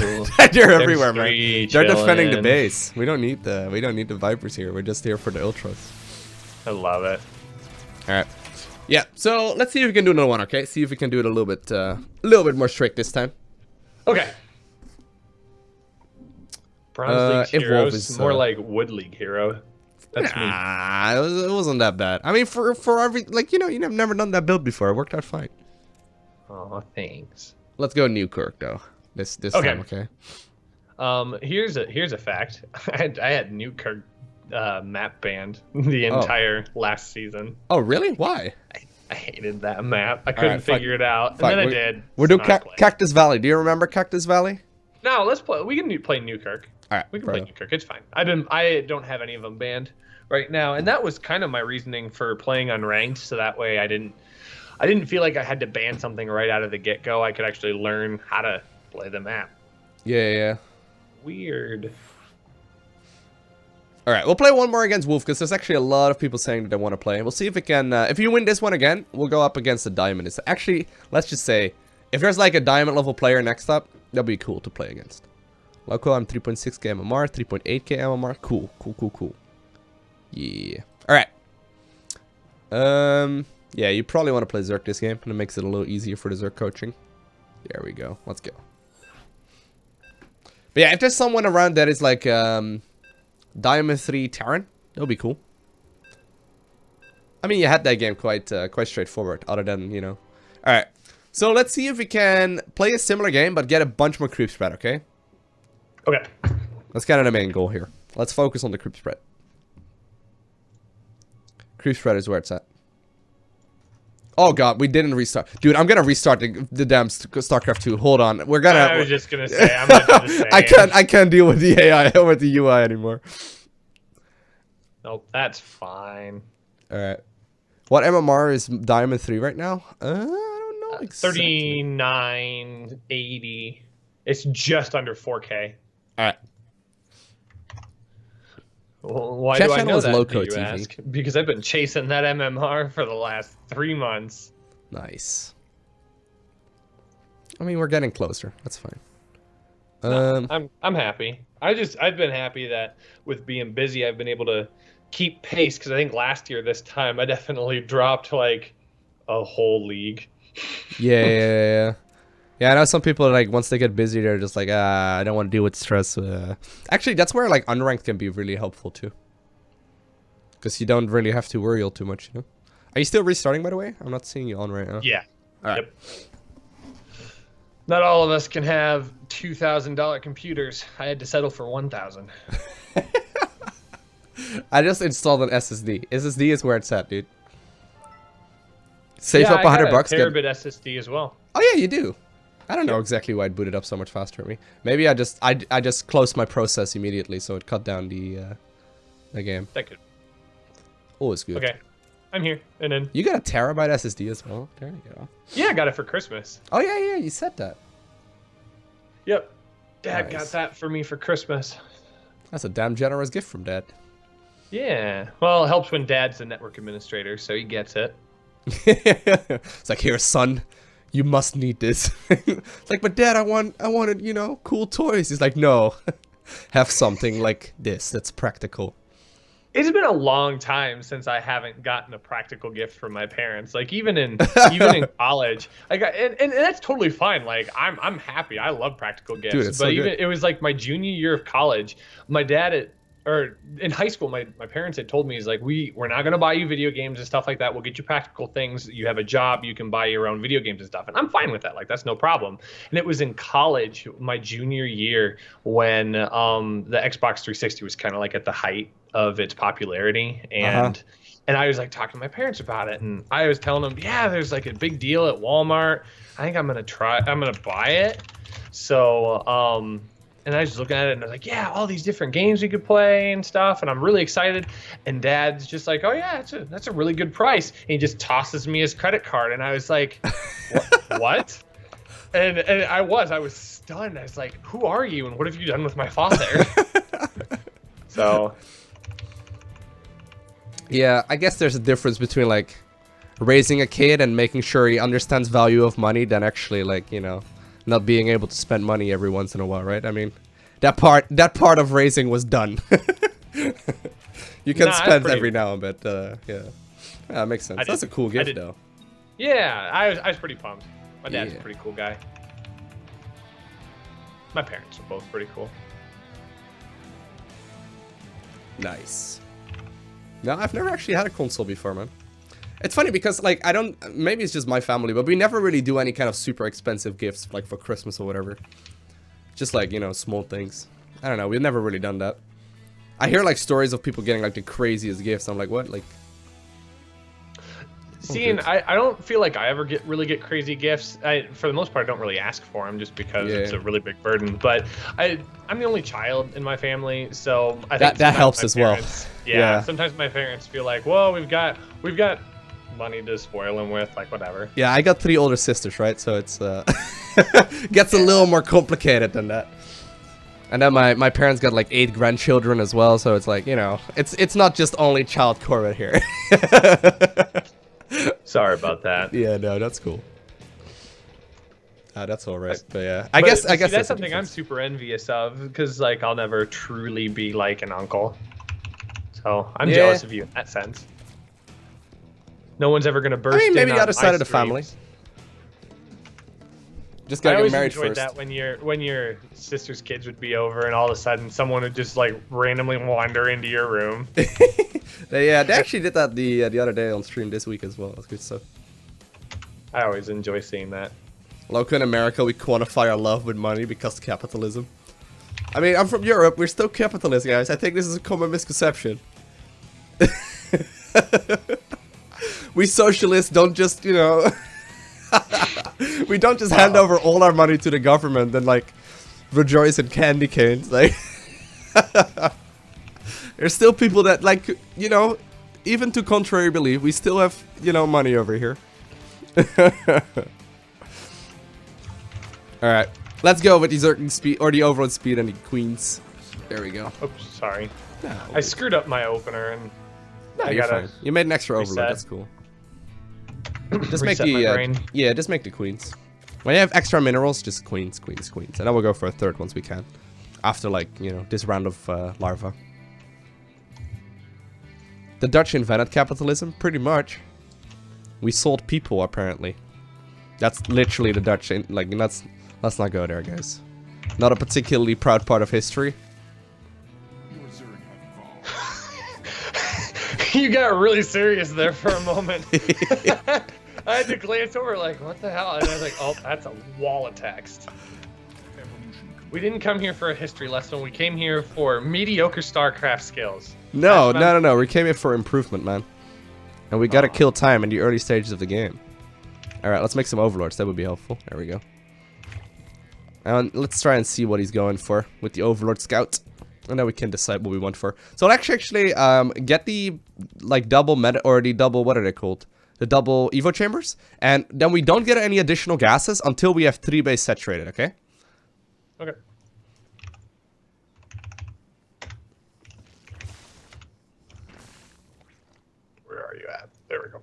They're everywhere, man. 3 They're defending the chilling. base. We don't need the Vipers here. We're just here for the Ultras. I love it. All right. Yeah. So let's see if we can do another one. Okay. See if we can do it a little bit more strict this time. Okay. Bronze League Evolve heroes, is, more like Wood League hero. That's me. Nah, it wasn't that bad. I mean, for every, like, you know, you've never done that build before. It worked out fine. Oh, thanks. Let's go NEWKIRK though. This time, okay? Here's a fact. I had NEWKIRK map banned the entire last season. Oh, really? Why? I hated that map. I couldn't figure it out, and fine. then I did. We're doing Cactus Valley. Do you remember Cactus Valley? No, let's play. We can play NEWKIRK. All right, we can play NEWKIRK. It's fine. I don't have any of them banned right now, and that was kind of my reasoning for playing unranked. So that way, I didn't feel like I had to ban something right out of the get-go. I could actually learn how to play the map. Yeah. Weird. All right, we'll play one more against Wolf because there's actually a lot of people saying that they want to play. We'll see if we can. If you win this one again, we'll go up against the Diamond. It's actually, let's just say, if there's like a Diamond level player next up, that'd be cool to play against. Lowko, I'm 3.6k MMR, 3.8k MMR. Cool. Yeah. All right. Yeah, you probably want to play Zerg this game, and it makes it a little easier for the Zerg coaching. There we go. Let's go. But yeah, if there's someone around that is like Diamond 3 Terran, that'll be cool. I mean, you had that game quite straightforward, other than, you know. All right. So let's see if we can play a similar game, but get a bunch more creep spread, okay? Okay. That's kind of the main goal here. Let's focus on the creep spread. Creep spread is where it's at. Oh god, we didn't restart. Dude, I'm gonna restart the damn StarCraft 2. Hold on. We're gonna... I was just gonna say, I'm gonna do the same. I can't deal with the AI or with the UI anymore. Nope, that's fine. Alright. What MMR is Diamond 3 right now? I don't know exactly. 3980. It's just under 4K. Alright. Well, why do I know that, do you ask? Because I've been chasing that MMR for the last 3 months. Nice. I mean, we're getting closer. That's fine. No, I'm happy. I've been happy that with being busy, I've been able to keep pace, because I think last year this time I definitely dropped like a whole league. Yeah. Yeah, I know some people, like, once they get busy, they're just like, I don't want to deal with stress. Actually, that's where, like, unranked can be really helpful, too. Because you don't really have to worry all too much, you know? Are you still restarting, by the way? I'm not seeing you on right now. Yeah. All right. Yep. Not all of us can have $2,000 computers. I had to settle for $1,000. I just installed an SSD. SSD is where it's at, dude. Save up $100 bucks. Terabit SSD as well. Oh, yeah, you do. I don't know exactly why it booted up so much faster for me. Maybe I just closed my process immediately, so it cut down the game. That could. Always good. Okay, I'm here. And then you got a terabyte SSD as well. There you go. Yeah, I got it for Christmas. Oh yeah, you said that. Yep, Dad got that for me for Christmas. That's a damn generous gift from Dad. Yeah, well, it helps when Dad's the network administrator, so he gets it. It's like, here, son. You must need this. It's like, but Dad, I wanted, you know, cool toys. He's like, no, have something like this that's practical. It's been a long time since I haven't gotten a practical gift from my parents. Like even in college, I got, and that's totally fine. Like I'm happy. I love practical gifts. Dude, but so even good. It was like my junior year of college. My dad or in high school, my parents had told me, he's like, we're not gonna buy you video games and stuff like that. We'll get you practical things. You have a job, you can buy your own video games and stuff. And I'm fine with that. Like that's no problem. And it was in college, my junior year, when the Xbox 360 was kind of like at the height of its popularity, and I was like talking to my parents about it, and I was telling them, yeah, there's like a big deal at Walmart. I think I'm gonna buy it. So and I was just looking at it, and I was like, yeah, all these different games we could play and stuff, and I'm really excited. And Dad's just like, oh yeah, that's a really good price. And he just tosses me his credit card, and I was like, what? And I was stunned. I was like, who are you, and what have you done with my father? So yeah, I guess there's a difference between like raising a kid and making sure he understands value of money than actually, like, you know, not being able to spend money every once in a while, right? I mean, that part of raising was done. You can spend every now and then, yeah. That makes sense. That's a cool gift, though. Yeah, I was pretty pumped. My dad's a pretty cool guy. My parents are both pretty cool. Nice. No, I've never actually had a console before, man. It's funny because, like, I don't... Maybe it's just my family, but we never really do any kind of super expensive gifts, like, for Christmas or whatever. Just, like, you know, small things. I don't know, we've never really done that. I hear, like, stories of people getting, like, the craziest gifts. I'm like, what? Like... Seeing, I don't feel like I ever really get crazy gifts. For the most part, I don't really ask for them just because it's a really big burden. But I'm the only child in my family, so I think that helps as well. Yeah, sometimes my parents feel like, "Whoa, we've got money to spoil them with, like whatever." Yeah, I got 3 older sisters, right? So it's gets a little more complicated than that. And then my parents got like 8 grandchildren as well, so it's like, you know, it's not just only child Corbett here. Sorry about that. Yeah, no, that's cool. That's all right. But yeah, I guess that's something I'm super envious of, because like I'll never truly be like an uncle. So I'm jealous of you in that sense. No one's ever gonna burst. I mean, maybe in the on other side of the streams. family. Just gotta get married first. I always enjoyed that when your sister's kids would be over, and all of a sudden someone would just like randomly wander into your room. They actually did that the other day on stream this week as well. That's good stuff. I always enjoy seeing that. Loco, in America, we quantify our love with money because capitalism. I mean, I'm from Europe. We're still capitalist, guys. I think this is a common misconception. We socialists don't just, you know... we don't just hand over all our money to the government and, like, rejoice in candy canes. Like... There's still people that, like, you know, even to contrary belief, we still have, you know, money over here. Alright, let's go with the Zergling speed, or the overload speed and the queens. There we go. Oops, sorry. No, I screwed up my opener and I you're gotta fine. You made an extra reset. overload, that's cool. Just make Reset the, my brain. yeah, just make the queens. When you have extra minerals, just queens, queens, queens. And then we'll go for a third once we can. After, like, you know, this round of larva. The Dutch invented capitalism, pretty much. We sold people, apparently. That's literally the Dutch, like, let's not go there, guys. Not a particularly proud part of history. You got really serious there for a moment. I had to glance over like, what the hell? And I was like, oh, that's a wall of text. We didn't come here for a history lesson. We came here for mediocre StarCraft skills. No. We came here for improvement, man. And we gotta kill time in the early stages of the game. Alright, let's make some overlords. That would be helpful. There we go. And let's try and see what he's going for with the overlord scout. And then we can decide what we want for. So I'll actually get the, like, double meta, or the double, what are they called? The double Evo chambers. And then we don't get any additional gases until we have 3 base saturated, okay? Okay. Where are you at? There we go.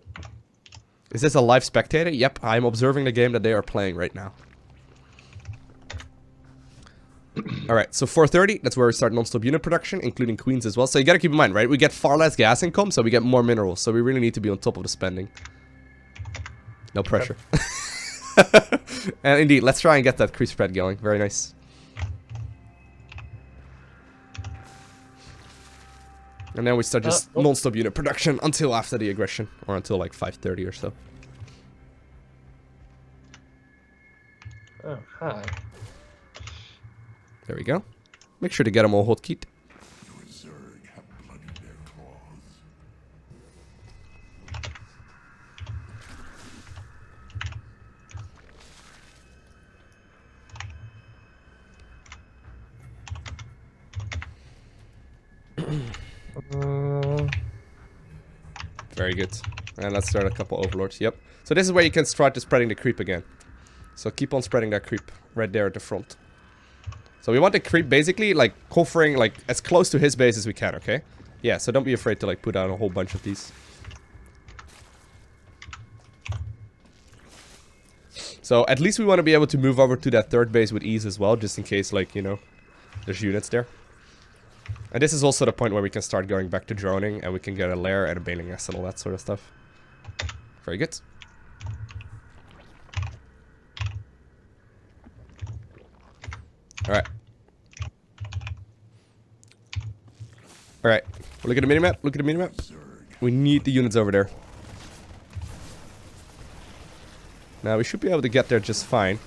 Is this a live spectator? Yep, I'm observing the game that they are playing right now. Alright, so 430, that's where we start non-stop unit production, including queens as well. So you gotta keep in mind, right? We get far less gas income, so we get more minerals. So we really need to be on top of the spending. No pressure. Okay. And indeed, let's try and get that creep spread going. Very nice. And then we start just non-stop unit production until after the aggression, or until like 5:30 or so. Oh, hi. There we go. Make sure to get them all hotkeyed. Very good. And let's start a couple overlords. Yep. So this is where you can start to spreading the creep again. So keep on spreading that creep right there at the front. So we want the creep basically like covering like as close to his base as we can, okay? Yeah, so don't be afraid to like put out a whole bunch of these. So at least we want to be able to move over to that third base with ease as well, just in case, like, you know, there's units there. And this is also the point where we can start going back to droning, and we can get a lair and a baneling nest and all that sort of stuff. Very good. Alright. Alright. Look at the minimap. Look at the minimap. We need the units over there. Now we should be able to get there just fine.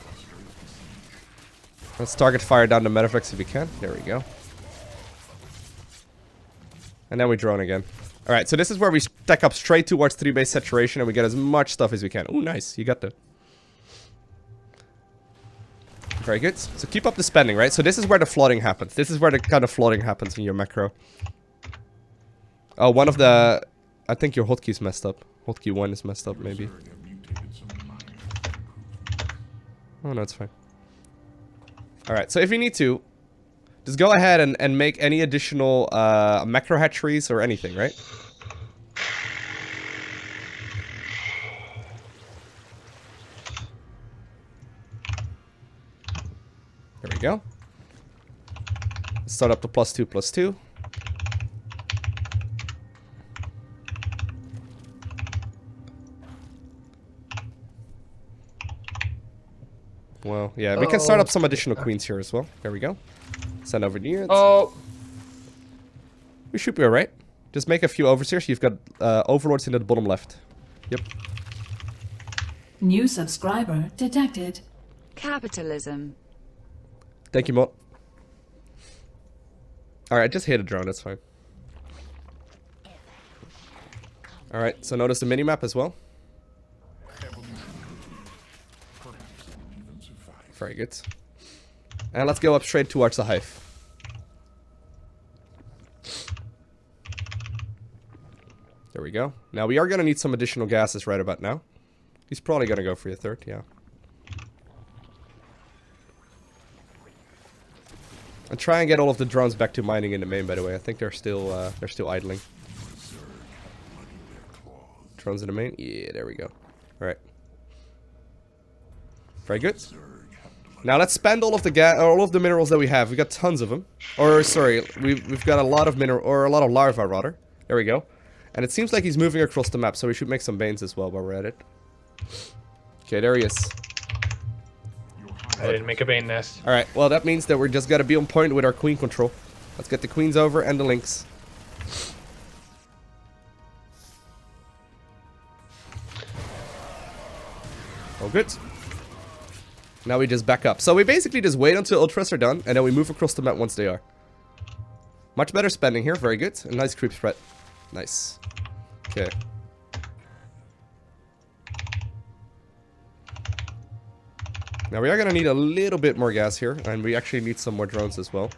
Let's target fire down the Metaflex if we can. There we go. And then we drone again. Alright, so this is where we stack up straight towards 3-base saturation and we get as much stuff as we can. Oh, nice. You got that. Very good. So keep up the spending, right? So this is where the flooding happens. This is where the kind of flooding happens in your macro. Oh, one of the... I think your hotkey's messed up. Hotkey 1 is messed up, maybe. Oh, no, it's fine. Alright, so if you need to, just go ahead and make any additional macro hatcheries or anything, right? There we go. Let's start up to +2/+2. Well, yeah, we can start up some additional queens here as well. There we go. Send over the units. Oh. We should be alright. Just make a few overseers. You've got overlords in the bottom left. Yep. New subscriber detected. Capitalism. Thank you, Mot. Alright, just hit a drone, that's fine. Alright, so notice the minimap as well. Very good. And let's go up straight towards the hive. There we go. Now we are going to need some additional gases right about now. He's probably going to go for your third, yeah. And try and get all of the drones back to mining in the main, by the way. I think they're still idling. Drones in the main? Yeah, there we go. Alright. Very good. Now let's spend all of the minerals that we have. We got tons of them. Or sorry, we've got a lot of a lot of larvae rather. There we go. And it seems like he's moving across the map, so we should make some banes as well while we're at it. Okay, there he is. I didn't make a bane nest. Alright, well that means that we're just gotta be on point with our queen control. Let's get the queens over and the links. Oh good. Now we just back up. So we basically just wait until ultras are done, and then we move across the map once they are. Much better spending here, very good. A nice creep spread. Nice. Okay. Now we are gonna need a little bit more gas here, and we actually need some more drones as well.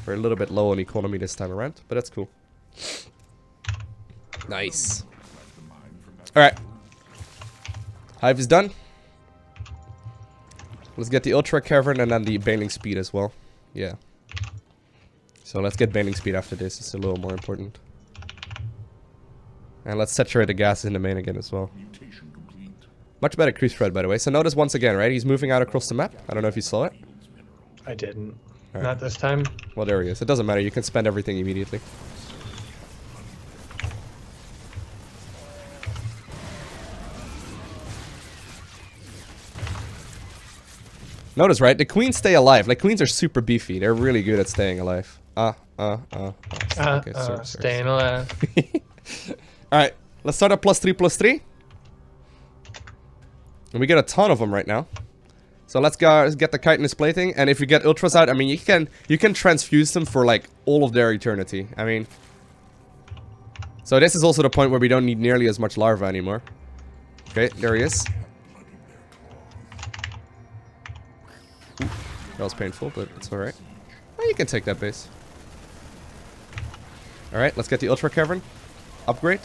We're a little bit low on economy this time around, but that's cool. Nice. Alright. Hive is done. Let's get the Ultra Cavern and then the Baneling Speed as well. Yeah. So let's get Baneling Speed after this. It's a little more important. And let's saturate the gas in the main again as well. Much better creep spread, by the way. So notice once again, right? He's moving out across the map. I don't know if you saw it. I didn't. Right. Not this time. Well, there he is. It doesn't matter. You can spend everything immediately. Notice, right? The queens stay alive. Like, queens are super beefy. They're really good at staying alive. Okay, Staying alive. Alright, let's start at +3/+3. And we get a ton of them right now. So let's go get the chitinous plating. And if you get ultras out, I mean, you can transfuse them for, like, all of their eternity. I mean... So this is also the point where we don't need nearly as much larva anymore. Okay, there he is. Ooh, that was painful, but it's alright. Oh, you can take that base. Alright, let's get the Ultra Cavern. Upgrade.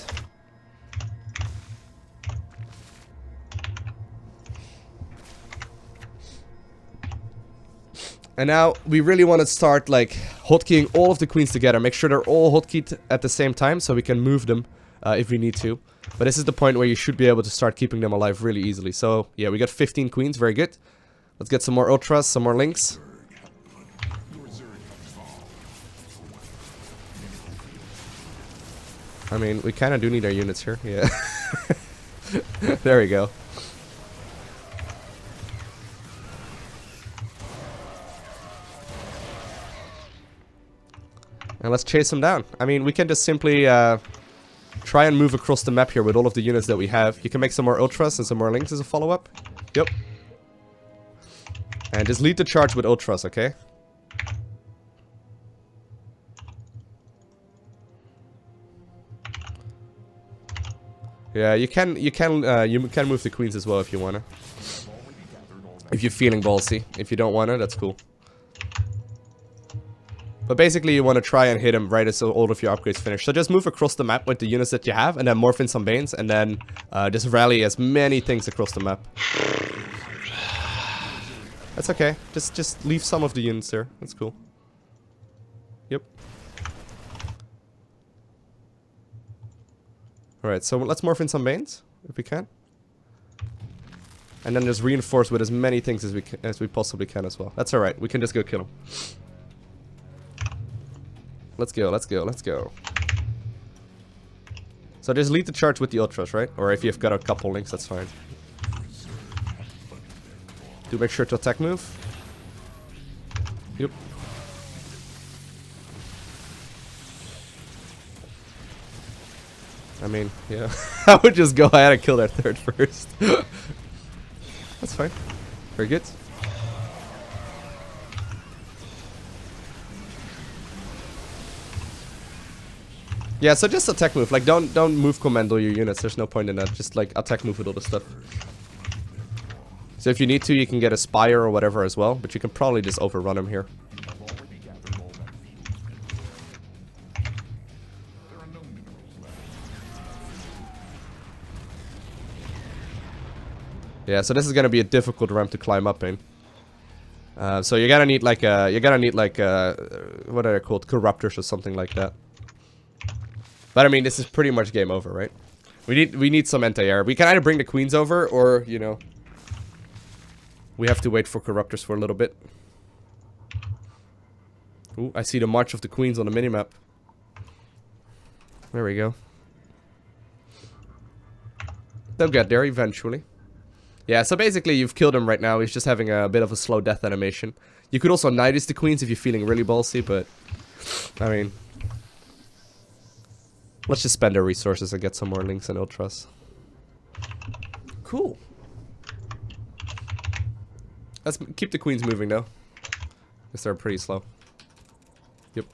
And now we really want to start like hotkeying all of the queens together. Make sure they're all hotkeyed at the same time so we can move them if we need to. But this is the point where you should be able to start keeping them alive really easily. So yeah, we got 15 queens, very good. Let's get some more ultras, some more links. I mean, we kind of do need our units here, yeah. There we go. And let's chase them down. I mean, we can just simply try and move across the map here with all of the units that we have. You can make some more Ultras and some more Links as a follow-up. Yep. And just lead the charge with Ultras, okay? Yeah, you can move the queens as well if you wanna. If you're feeling ballsy. If you don't wanna, that's cool. But basically you want to try and hit him right as all of your upgrades finish. So just move across the map with the units that you have, and then morph in some Banes, and then just rally as many things across the map. That's okay. Just leave some of the units there. That's cool. Yep. Alright, so let's morph in some Banes, if we can. And then just reinforce with as many things as we possibly can as well. That's alright, we can just go kill him. Let's go, let's go, let's go. So just lead the charge with the Ultras, right? Or if you've got a couple links, that's fine. Do make sure to attack move. Yep. I mean, yeah. I would just go ahead and kill that third first. That's fine. Very good. Yeah, so just attack move. Like, don't move commando your units. There's no point in that. Just like attack move with all the stuff. So if you need to, you can get a Spire or whatever as well. But you can probably just overrun him here. Yeah, so this is gonna be a difficult ramp to climb up in. So you're gonna need like what are they called? Corruptors or something like that. But I mean, this is pretty much game over, right? We need some anti-air. We can either bring the queens over, or you know, we have to wait for corruptors for a little bit. Ooh, I see the march of the queens on the minimap. There we go. They'll get there eventually. Yeah, so basically you've killed him right now. He's just having a bit of a slow death animation. You could also Nidus the queens if you're feeling really ballsy, but I mean, let's just spend our resources and get some more links and ultras. Cool. Let's keep the queens moving though, because they're pretty slow. Yep.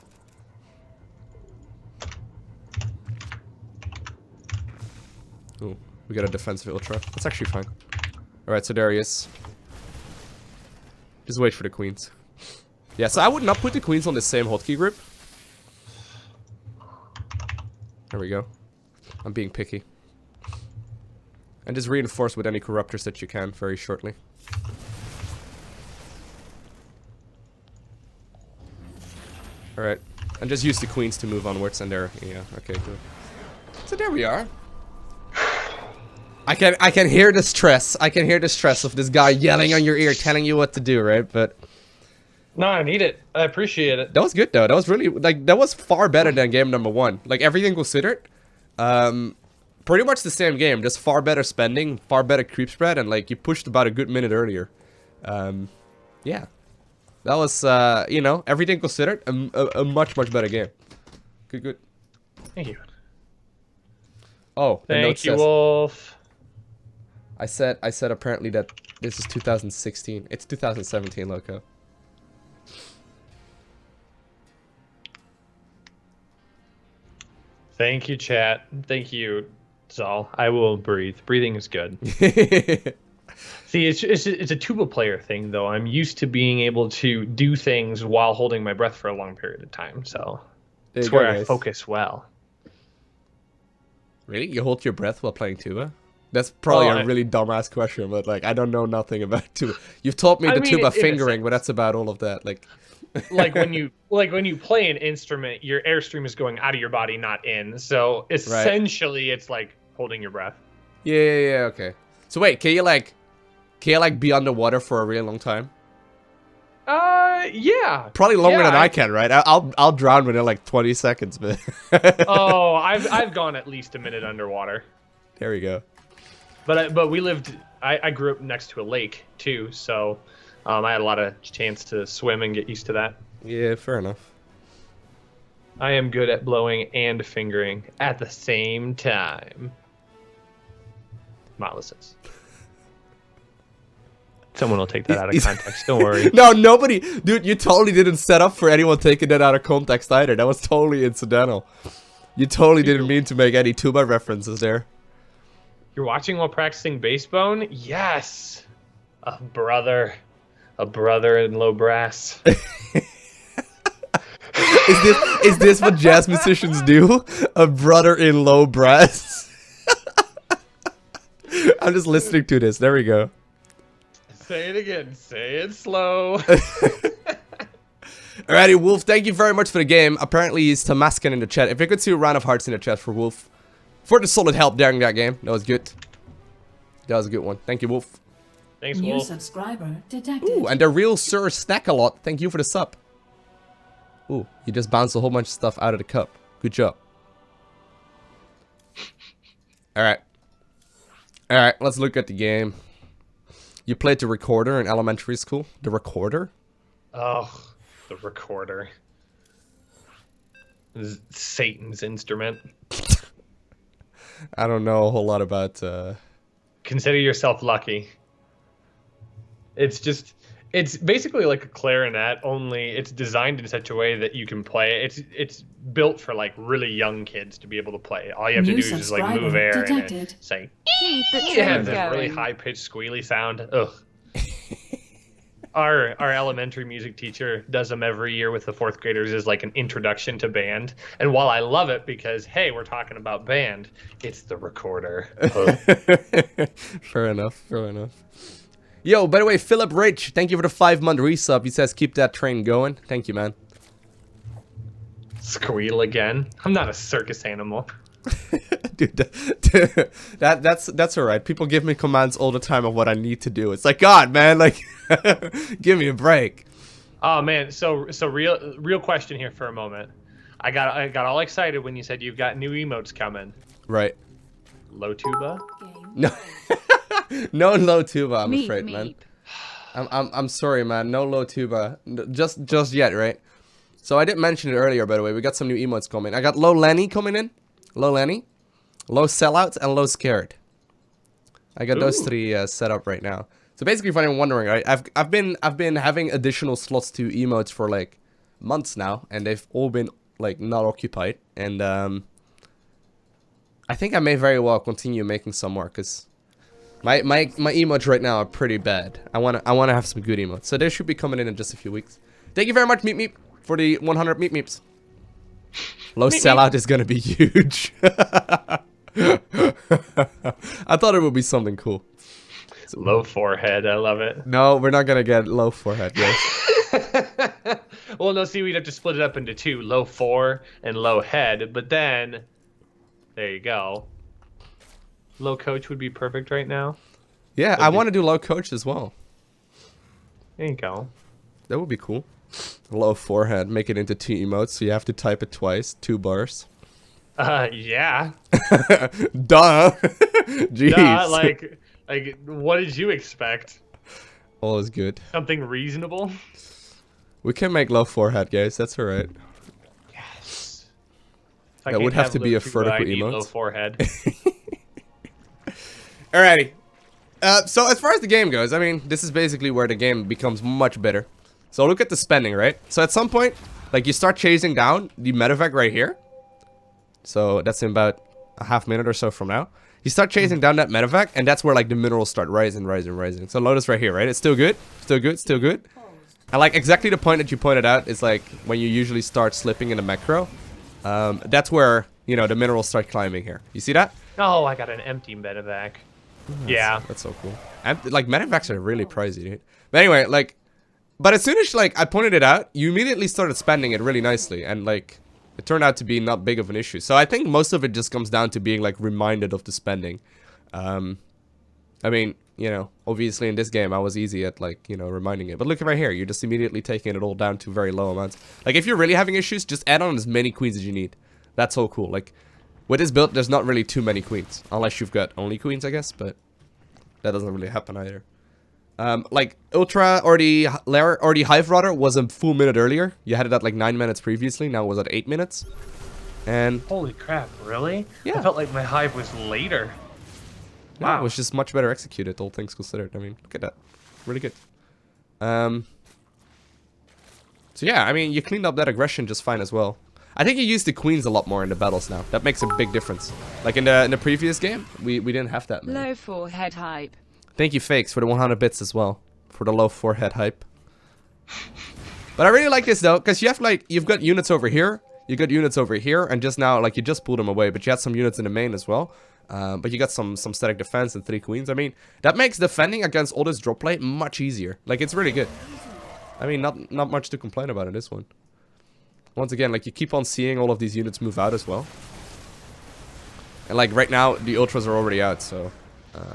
Ooh, we got a defensive ultra. That's actually fine. Alright, so there he is. Just wait for the queens. Yeah, so I would not put the queens on the same hotkey group. There we go. I'm being picky. And just reinforce with any corruptors that you can very shortly. Alright. And just use the queens to move onwards and there. Yeah, okay, good. So there we are. I can hear the stress. I can hear the stress of this guy yelling on your ear, telling you what to do, right? But no, I need it. I appreciate it. That was good though. That was really like that was far better than game number 1. Like everything considered, pretty much the same game, just far better spending, far better creep spread, and like you pushed about a good minute earlier. Yeah, that was you know, everything considered, a much better game. Good. Thank you. Oh, thank you, Wolf. I said apparently that this is 2016. It's 2017, Lowko. Thank you, chat. Thank you, Zal. I will breathe. Breathing is good. See, it's a tuba player thing, though. I'm used to being able to do things while holding my breath for a long period of time, so it's where I focus well. Really? You hold your breath while playing tuba? That's probably a really dumbass question, but like I don't know nothing about tuba. You've taught me the tuba fingering, but that's about all of that. Like, when you play an instrument, your airstream is going out of your body, not in. So essentially, it's like holding your breath. Yeah. Okay. So wait, can you like be underwater for a really long time? Yeah. Probably longer than I can, right? I'll drown within like 20 seconds, but. Oh, I've gone at least a minute underwater. There we go. But we lived. I grew up next to a lake too, so I had a lot of chance to swim and get used to that. Yeah, fair enough. I am good at blowing and fingering at the same time. Molasses. Someone will take that out of context. Don't worry. No, nobody, dude. You totally didn't set up for anyone taking that out of context either. That was totally incidental. You totally didn't mean to make any tuba references there. You're watching while practicing bass bone? Yes. A brother in low brass. Is this what jazz musicians do? A brother in low brass. I'm just listening to this. There we go. Say it again. Say it slow. Alrighty, Wolf. Thank you very much for the game. Apparently, he's Tamaskin in the chat. If you could see a round of hearts in the chat for Wolf, for the solid help during that game, that was good. That was a good one. Thank you, Wolf. Thanks, New Wolf. subscriber detected. Ooh, and the real Sir Snack-a-Lot. Thank you for the sub. Ooh, you just bounced a whole bunch of stuff out of the cup. Good job. Alright. Alright, let's look at the game. You played the recorder in elementary school? The recorder? Oh, the recorder. Satan's instrument. I don't know a whole lot about... Consider yourself lucky. It's basically like a clarinet, only it's designed in such a way that you can play it. It's built for like really young kids to be able to play it. All you have to do is just like move air and it say, Keep it yeah, that really going. high pitched squealy sound. Ugh. Our elementary music teacher does them every year with the 4th graders as like an introduction to band. And while I love it because, hey, we're talking about band, it's the recorder. Fair enough, fair enough. Yo, by the way, Philip Rich, thank you for the 5-month resub. He says, keep that train going. Thank you, man. Squeal again. I'm not a circus animal. Dude, that's alright. People give me commands all the time of what I need to do. It's like, God, man, like, give me a break. Oh man, so real question here for a moment. I got all excited when you said you've got new emotes coming. Right. Low tuba? No, no low tuba. I'm Meep, afraid, meep. man. I'm sorry, man. No low tuba. Just yet, right? So I didn't mention it earlier, by the way. We got some new emotes coming. I got low Lenny coming in. Low Lenny, low sellout, and low scared. I got those 3 set up right now. So basically, if I'm wondering, right, I've been having additional slots to emotes for like months now, and they've all been like not occupied. And I think I may very well continue making some more because my emotes right now are pretty bad. I wanna have some good emotes, so they should be coming in just a few weeks. Thank you very much, Meep Meep, for the 100 Meep Meeps. Low sellout is gonna be huge. I thought it would be something cool. Low forehead, I love it. No, we're not gonna get low forehead, guys. Well, no, see, we'd have to split it up into 2, low 4 and low head, but then, there you go. Low coach would be perfect right now. Yeah, I want to do low coach as well. There you go. That would be cool. Low forehead, make it into 2 emotes, so you have to type it twice, 2 bars. Yeah. Duh. Jeez. Duh, like, what did you expect? All is good. Something reasonable? We can make low forehead, guys. That's alright. Yes. If That I would can't have to be low a tuba, vertical I need emote. Low forehead. Alrighty. So as far as the game goes, I mean, this is basically where the game becomes much better. So look at the spending, right? So at some point, like, you start chasing down the medevac right here. So that's in about a half minute or so from now. You start chasing down that medevac, and that's where, like, the minerals start rising. So notice right here, right? It's still good. Still good. And, like, exactly the point that you pointed out is, like, when you usually start slipping in a macro. That's where, you know, the minerals start climbing here. You see that? Oh, I got an empty medevac. Yeah. That's so cool. And, like, medevacs are really pricey, dude. But anyway, like... But as soon as, like, I pointed it out, you immediately started spending it really nicely. And, like, it turned out to be not big of an issue. So I think most of it just comes down to being, like, reminded of the spending. I mean, you know, obviously in this game I was easy at, like, you know, reminding it. But look right here, you're just immediately taking it all down to very low amounts. Like, if you're really having issues, just add on as many queens as you need. That's so cool. Like, with this build, there's not really too many queens. Unless you've got only queens, I guess. But that doesn't really happen either. Like Ultra or the Hive Rudder was a full minute earlier. You had it at like 9 minutes previously. Now it was at 8 minutes. And holy crap, really? Yeah. I felt like my hive was later. no, Wow. it was just much better executed, all things considered. I mean, look at that. Really good. So yeah, I mean, you cleaned up that aggression just fine as well. I think you use the queens a lot more in the battles now. That makes a big difference. Like in the previous game, we didn't have that many. Low forehead hype. Thank you, Fakes, for the 100 bits as well. For the low forehead hype. But I really like this though, because you have like, you've got units over here. You got units over here, and just now, like, you just pulled them away, but you had some units in the main as well. But you got some static defense and 3 queens. I mean, that makes defending against all this drop plate much easier. Like, it's really good. I mean, not much to complain about in this one. Once again, like, you keep on seeing all of these units move out as well. And, like, right now, the Ultras are already out, so...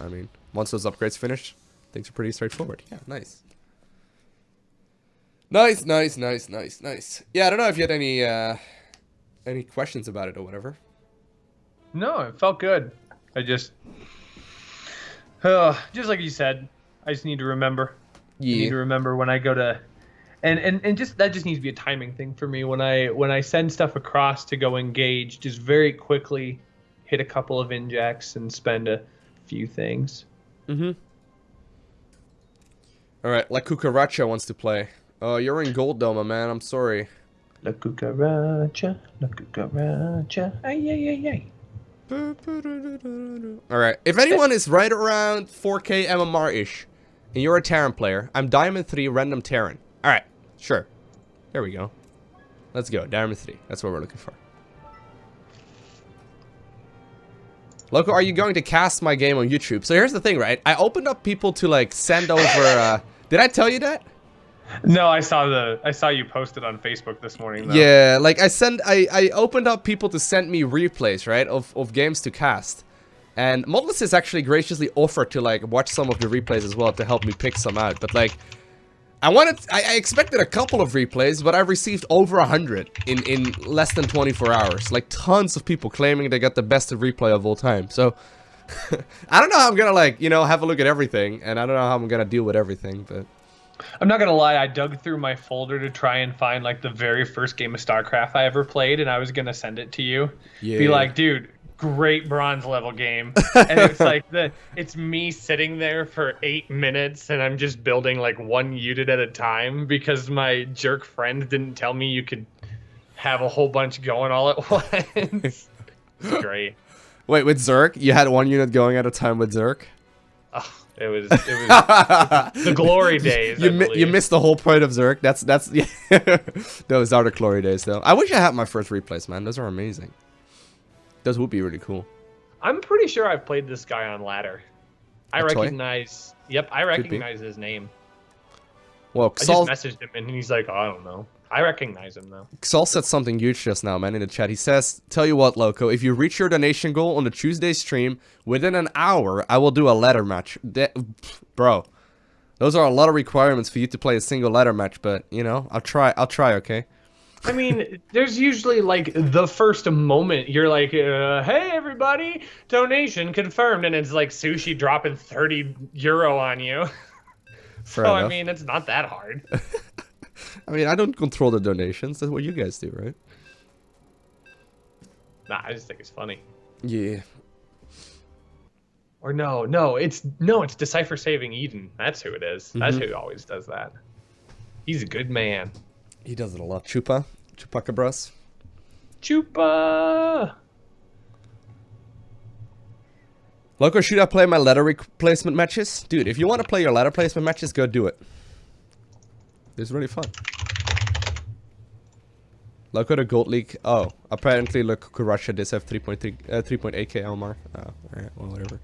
I mean, once those upgrades finish, things are pretty straightforward. Yeah, nice. Nice. Yeah, I don't know if you had any questions about it or whatever. No, it felt good. I just like you said, I just need to remember. Yeah. I need to remember when I go to, and just that just needs to be a timing thing for me. When I send stuff across to go engage, just very quickly hit a couple of injects and spend a few things. Mm-hmm. All right, La Cucaracha wants to play. Oh, you're in gold though, my man. I'm sorry. La cucaracha, ay, ay, ay, ay. Alright, if anyone is right around 4K MMR-ish, and you're a Terran player, I'm Diamond 3 Random Terran. Alright, sure. There we go. Let's go, Diamond 3. That's what we're looking for. Loco, are you going to cast my game on YouTube? So here's the thing, right? I opened up people to, like, send over, did I tell you that? No, I saw you posted on Facebook this morning though. Yeah, like I opened up people to send me replays, right, of games to cast. And Modless has actually graciously offered to like watch some of the replays as well to help me pick some out. But like I expected a couple of replays, but I've received over 100 in less than 24 hours. Like tons of people claiming they got the best replay of all time. So I don't know how I'm gonna like, you know, have a look at everything, and I don't know how I'm gonna deal with everything, but I'm not gonna lie, I dug through my folder to try and find like the very first game of StarCraft I ever played, and I was gonna send it to you. Yeah. Be like, dude, great bronze level game. And it's like it's me sitting there for 8 minutes and I'm just building like one unit at a time because my jerk friend didn't tell me you could have a whole bunch going all at once. It's great. Wait, with Zerg? You had one unit going at a time with Zerg? Oh, it was the glory days. You missed the whole point of Zerg. That's yeah. Those are the glory days, though. I wish I had my first replays, man. Those are amazing. Those would be really cool. I'm pretty sure I've played this guy on ladder. I Actually? recognize. Yep, I recognize his name. Well, I just messaged him and he's like, oh, I don't know. I recognize him though. Xol said something huge just now, man, in the chat. He says, tell you what, Loco, if you reach your donation goal on the Tuesday stream, within an hour, I will do a ladder match. Bro, those are a lot of requirements for you to play a single ladder match, but, you know, I'll try, okay? I mean, there's usually, like, the first moment, you're like, hey, everybody, donation confirmed, and it's like sushi dropping 30 euro on you. So, I mean, it's not that hard. I mean, I don't control the donations. That's what you guys do, right? Nah, I just think it's funny. Yeah. Or it's Decipher Saving Eden. That's who it is. Mm-hmm. That's who always does that. He's a good man. He does it a lot. Chupacabras. Chupa! Loco, should I play my ladder replacement matches? Dude, if you want to play your ladder placement matches, go do it. It's really fun. Loco the Gold League. Oh, apparently Loco Russia does have 3.8k LMR. Oh, alright, well, whatever.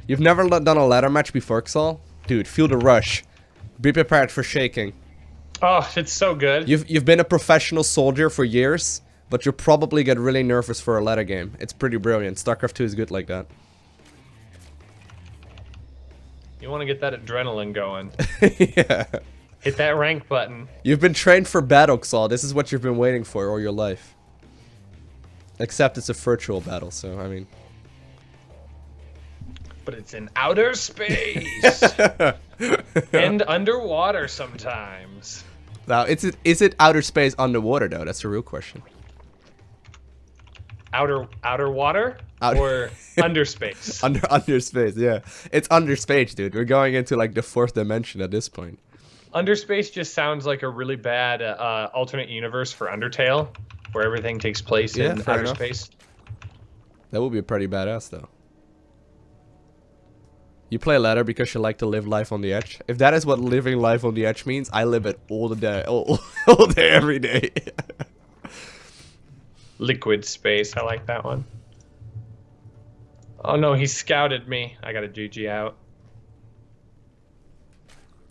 You've never done a ladder match before, Xol? Dude, feel the rush. Be prepared for shaking. Oh, it's so good. You've been a professional soldier for years, but you'll probably get really nervous for a ladder game. It's pretty brilliant. StarCraft 2 is good like that. You want to get that adrenaline going. Yeah. Hit that rank button. You've been trained for battle, Xol. This is what you've been waiting for all your life. Except it's a virtual battle, so, I mean... but it's in outer space and underwater sometimes. Now, is it outer space underwater though? That's the real question. Outer water or under space? Under space, yeah. It's under space, dude. We're going into like the 4th dimension at this point. Under space just sounds like a really bad alternate universe for Undertale, where everything takes place in outer space. That would be pretty badass, though. You play ladder because you like to live life on the edge. If that is what living life on the edge means, I live it all the day, all day, every day. Liquid space, I like that one. Oh no, he scouted me. I got a GG out.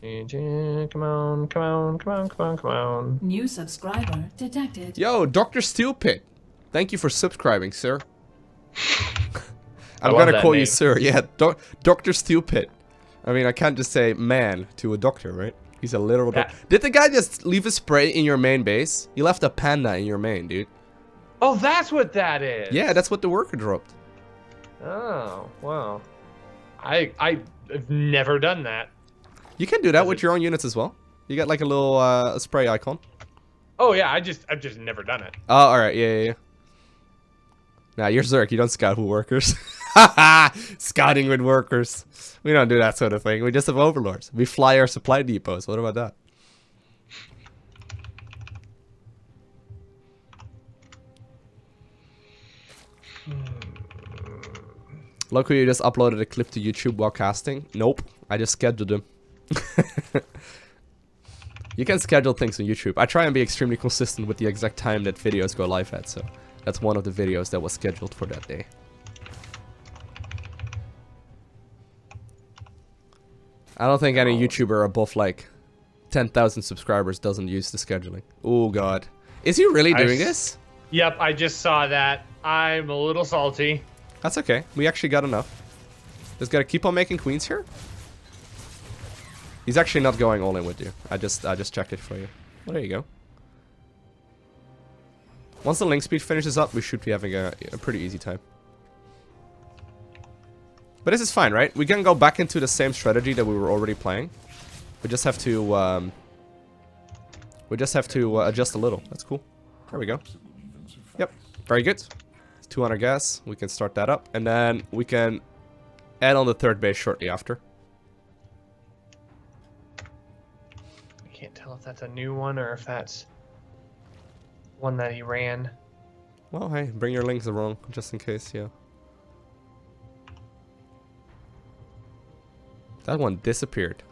GG, come on, come on, come on, come on, come on. New subscriber detected. Yo, Dr. Steelpit. Thank you for subscribing, sir. I'm love gonna that call name. you sir. Yeah, Dr. Steelpit. I mean, I can't just say man to a doctor, right? He's a literal doctor. Did the guy just leave a spray in your main base? You left a panda in your main, dude. Oh, that's what that is. Yeah, that's what the worker dropped. Oh, wow. I've never done that. You can do that with your own units as well. You got like a little spray icon. Oh yeah, I've just never done it. Oh, alright, yeah. Nah, you're Zerg, you don't scout with workers. Scouting with workers. We don't do that sort of thing. We just have overlords. We fly our supply depots. What about that? Look, you just uploaded a clip to YouTube while casting. Nope, I just scheduled them. You can schedule things on YouTube. I try and be extremely consistent with the exact time that videos go live at, so that's one of the videos that was scheduled for that day. I don't think any YouTuber above like 10,000 subscribers doesn't use the scheduling. Oh god. Is he really doing this? Yep, I just saw that. I'm a little salty. That's okay. We actually got enough. Just gotta keep on making queens here. He's actually not going all in with you. I just checked it for you. Well, there you go. Once the link speed finishes up, we should be having a pretty easy time. But this is fine, right? We can go back into the same strategy that we were already playing. We just have to adjust a little. That's cool. There we go. Yep, very good. 200 gas. We can start that up, and then we can add on the third base shortly after. I can't tell if that's a new one or if that's one that he ran. Well, hey, bring your links along just in case, yeah. That one disappeared.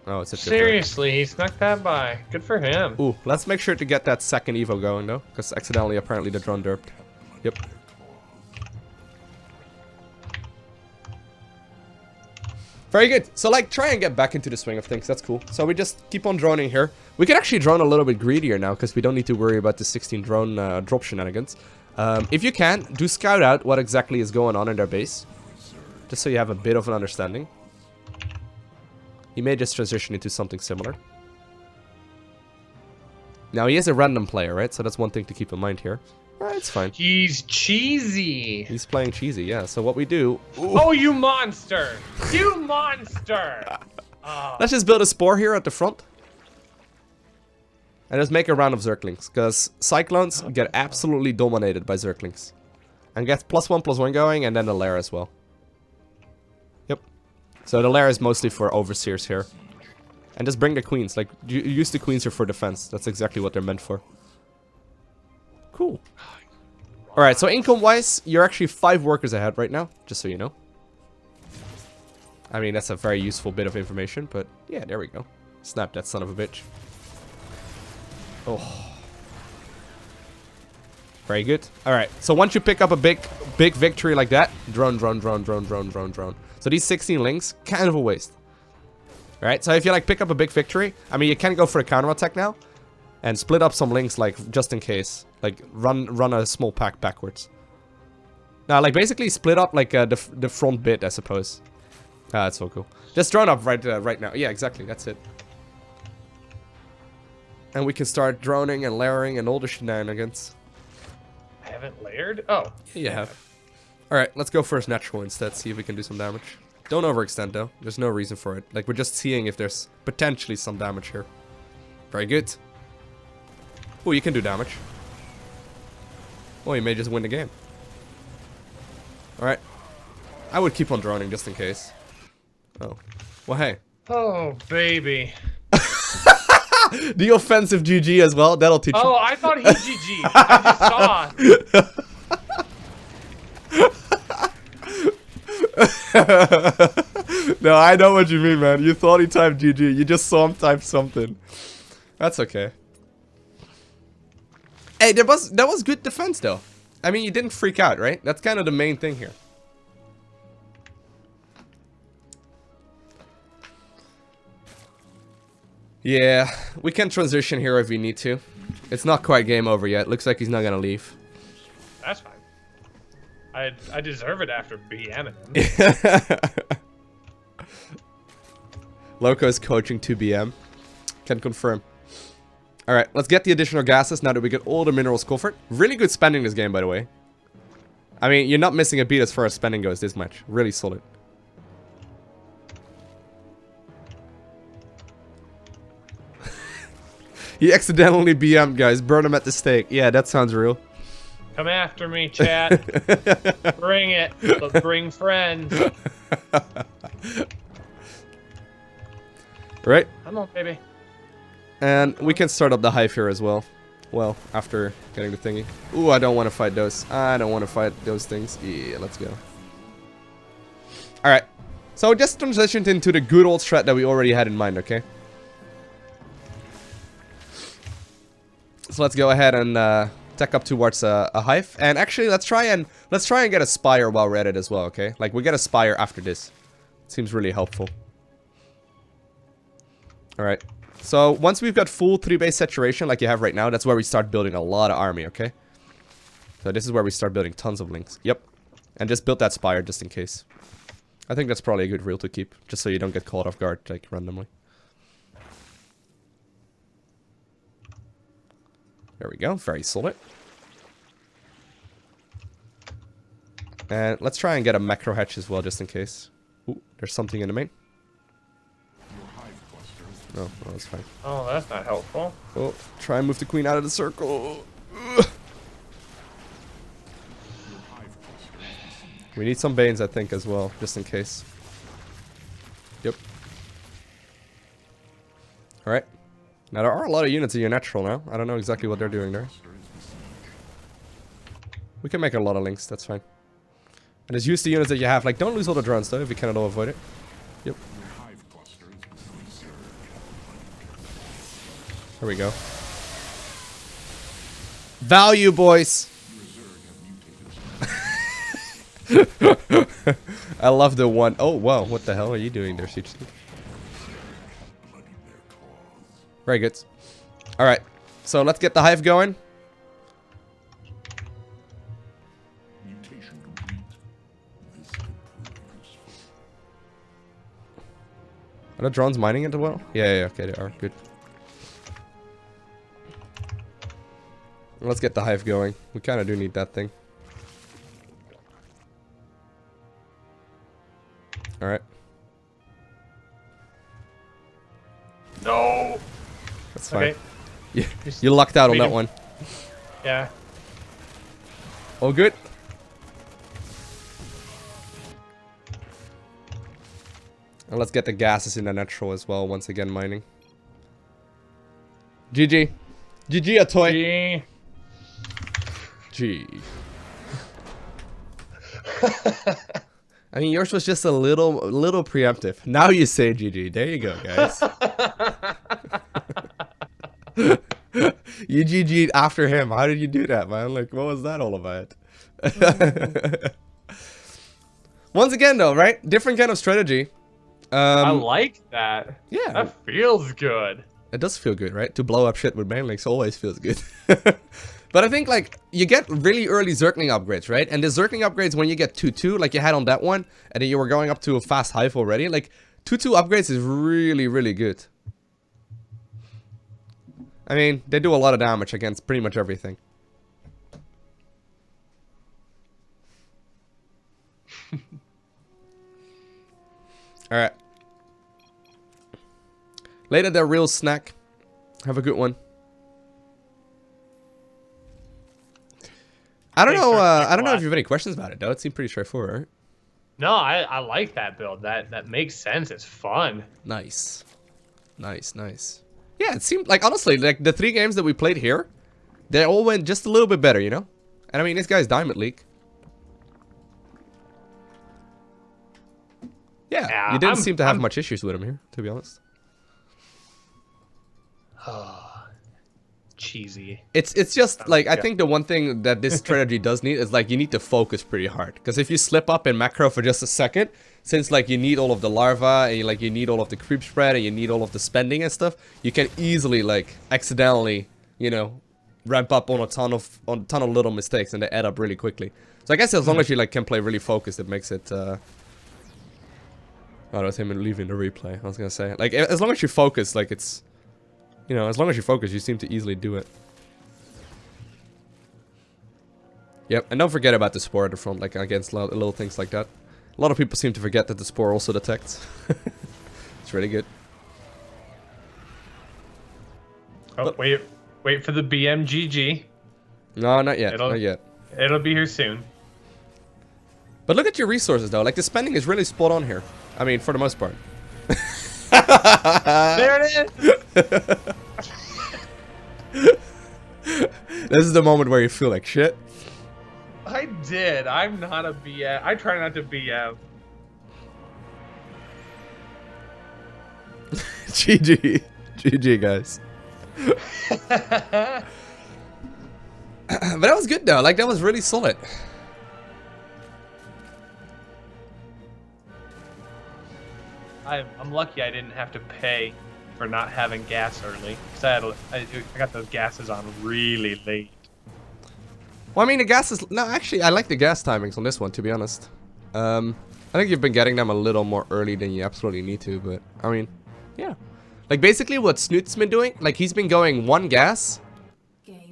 Oh, it's a Seriously, he snuck that by. Good for him. Ooh, let's make sure to get that second Evo going though, because accidentally apparently the drone derped. Yep. Very good. So like, try and get back into the swing of things. That's cool. So we just keep on droning here. We can actually drone a little bit greedier now, because we don't need to worry about the 16 drone drop shenanigans. If you can, do scout out what exactly is going on in their base, just so you have a bit of an understanding. He may just transition into something similar. Now, he is a random player, right? So that's one thing to keep in mind here. It's fine. He's cheesy. He's playing cheesy, yeah. So what we do... Ooh. Oh, you monster! You monster! Oh. Let's just build a spore here at the front. And just make a round of Zerglings. Because Cyclones get absolutely dominated by Zerglings. And get +1/+1 going, and then the lair as well. Yep. So the lair is mostly for overseers here. And just bring the queens. Like, use the queens here for defense. That's exactly what they're meant for. Cool. Alright, so income-wise, you're actually 5 workers ahead right now. Just so you know. I mean, that's a very useful bit of information, but yeah, there we go. Snap that son of a bitch. Oh. Very good. Alright, so once you pick up a big victory like that, drone. So these 16 links, kind of a waste. Alright, so if you like pick up a big victory, I mean, you can go for a counterattack now. And split up some links, like, just in case. Like, run a small pack backwards. Now, like, basically split up, like, the front bit, I suppose. Ah, that's so cool. Just drone up right now. Yeah, exactly, that's it. And we can start droning and layering and all the shenanigans. I haven't layered? Oh. Yeah, you have. Alright, let's go first natural instead, see if we can do some damage. Don't overextend though. There's no reason for it. Like, we're just seeing if there's potentially some damage here. Very good. Oh, you can do damage. Oh, you may just win the game. Alright. I would keep on droning just in case. Oh. Well, hey. Oh, baby. The offensive GG as well. That'll teach you. Oh, I thought he GG. I just saw. No, I know what you mean, man. You thought he typed GG. You just saw him type something. That's okay. Hey, that was good defense, though. I mean, you didn't freak out, right? That's kind of the main thing here. Yeah, we can transition here if we need to. It's not quite game over yet. Looks like he's not gonna leave. That's fine. I deserve it after BMing him. Loko's coaching 2BM. Can confirm. Alright, let's get the additional gases now that we get all the minerals covered. Really good spending this game, by the way. I mean, you're not missing a beat as far as spending goes this much. Really solid. He accidentally BM'd, guys. Burn him at the stake. Yeah, that sounds real. Come after me, chat. Bring it, but bring friends. Right? Come on, baby. And we can start up the hive here as well. Well, after getting the thingy. Ooh, I don't want to fight those. I don't want to fight those things. Yeah, let's go. Alright. So just transitioned into the good old strat that we already had in mind, okay? So let's go ahead and tech up towards a hive. And actually, let's try and get a spire while we're at it as well, okay? Like, we get a spire after this. Seems really helpful. Alright. So, once we've got full 3-base saturation like you have right now, that's where we start building a lot of army, okay? So this is where we start building tons of links. Yep. And just build that spire just in case. I think that's probably a good rule to keep, just so you don't get caught off guard, like, randomly. There we go, very solid. And let's try and get a macro hatch as well, just in case. Ooh, there's something in the main. No, oh, that's fine. Oh, that's not helpful. Oh, try and move the queen out of the circle. Ugh. We need some Banes, I think, as well, just in case. Yep. Alright. Now, there are a lot of units in your natural now. I don't know exactly what they're doing there. We can make a lot of links, that's fine. And just use the units that you have. Like, don't lose all the drones, though, if you can at all avoid it. Yep. There we go. Value, boys! I love the one. Oh, wow. What the hell are you doing there, Siege? Very good. Alright. So let's get the hive going. Are the drones mining it as well? Yeah, okay, they are. Good. Let's get the hive going. We kind of do need that thing. Alright. No! That's fine. Okay. You lucked out on that one. Yeah. All good? And let's get the gases in the natural as well, once again mining. GG. GG, a toy. Gee. G. I mean, yours was just a little preemptive. Now you say GG. There you go, guys. You GG'd after him. How did you do that, man? Like, what was that all about? Once again, though, right? Different kind of strategy. I like that. Yeah. That feels good. It does feel good, right? To blow up shit with Banelings always feels good. But I think, like, you get really early Zergling upgrades, right? And the Zergling upgrades, when you get 2-2, like you had on that one, and then you were going up to a fast hive already, like, 2-2 upgrades is really, really good. I mean, they do a lot of damage against pretty much everything. Alright. Later, the real snack. Have a good one. I don't know. I don't know if you have any questions about it, though. It seemed pretty straightforward, right? No, I like that build. That makes sense. It's fun. Nice. Nice, nice. Yeah, it seemed like, honestly, like the 3 games that we played here, they all went just a little bit better, you know? And I mean, this guy's Diamond League. Yeah, you didn't seem to have much issues with him here, to be honest. Cheesy. It's just like, I think the one thing that this strategy does need is like you need to focus pretty hard, because if you slip up in macro for just a second, since like you need all of the larva and you need all of the creep spread and you need all of the spending and stuff, you can easily like accidentally, you know, ramp up on a ton of little mistakes, and they add up really quickly. So I guess as long as you like can play really focused, it makes it oh, that was him leaving the replay. I was gonna say, like, as long as you focus, like, it's, you know, as long as you focus, you seem to easily do it. Yep, and don't forget about the spore at the front, like, against little things like that. A lot of people seem to forget that the spore also detects. It's really good. Oh, but wait for the BMGG. No, not yet. Not yet. It'll be here soon. But look at your resources, though. Like, the spending is really spot on here. I mean, for the most part. There it is! This is the moment where you feel like shit. I did. I'm not a BM. I try not to BM. GG. GG, guys. But that was good, though. Like, that was really solid. I'm lucky I didn't have to pay for not having gas early. Cause I got those gases on really late. Well, I mean, the gas is... No, actually, I like the gas timings on this one, to be honest. I think you've been getting them a little more early than you absolutely need to, but, I mean, yeah. Like, basically what Snoot's been doing, like, he's been going 1 gas,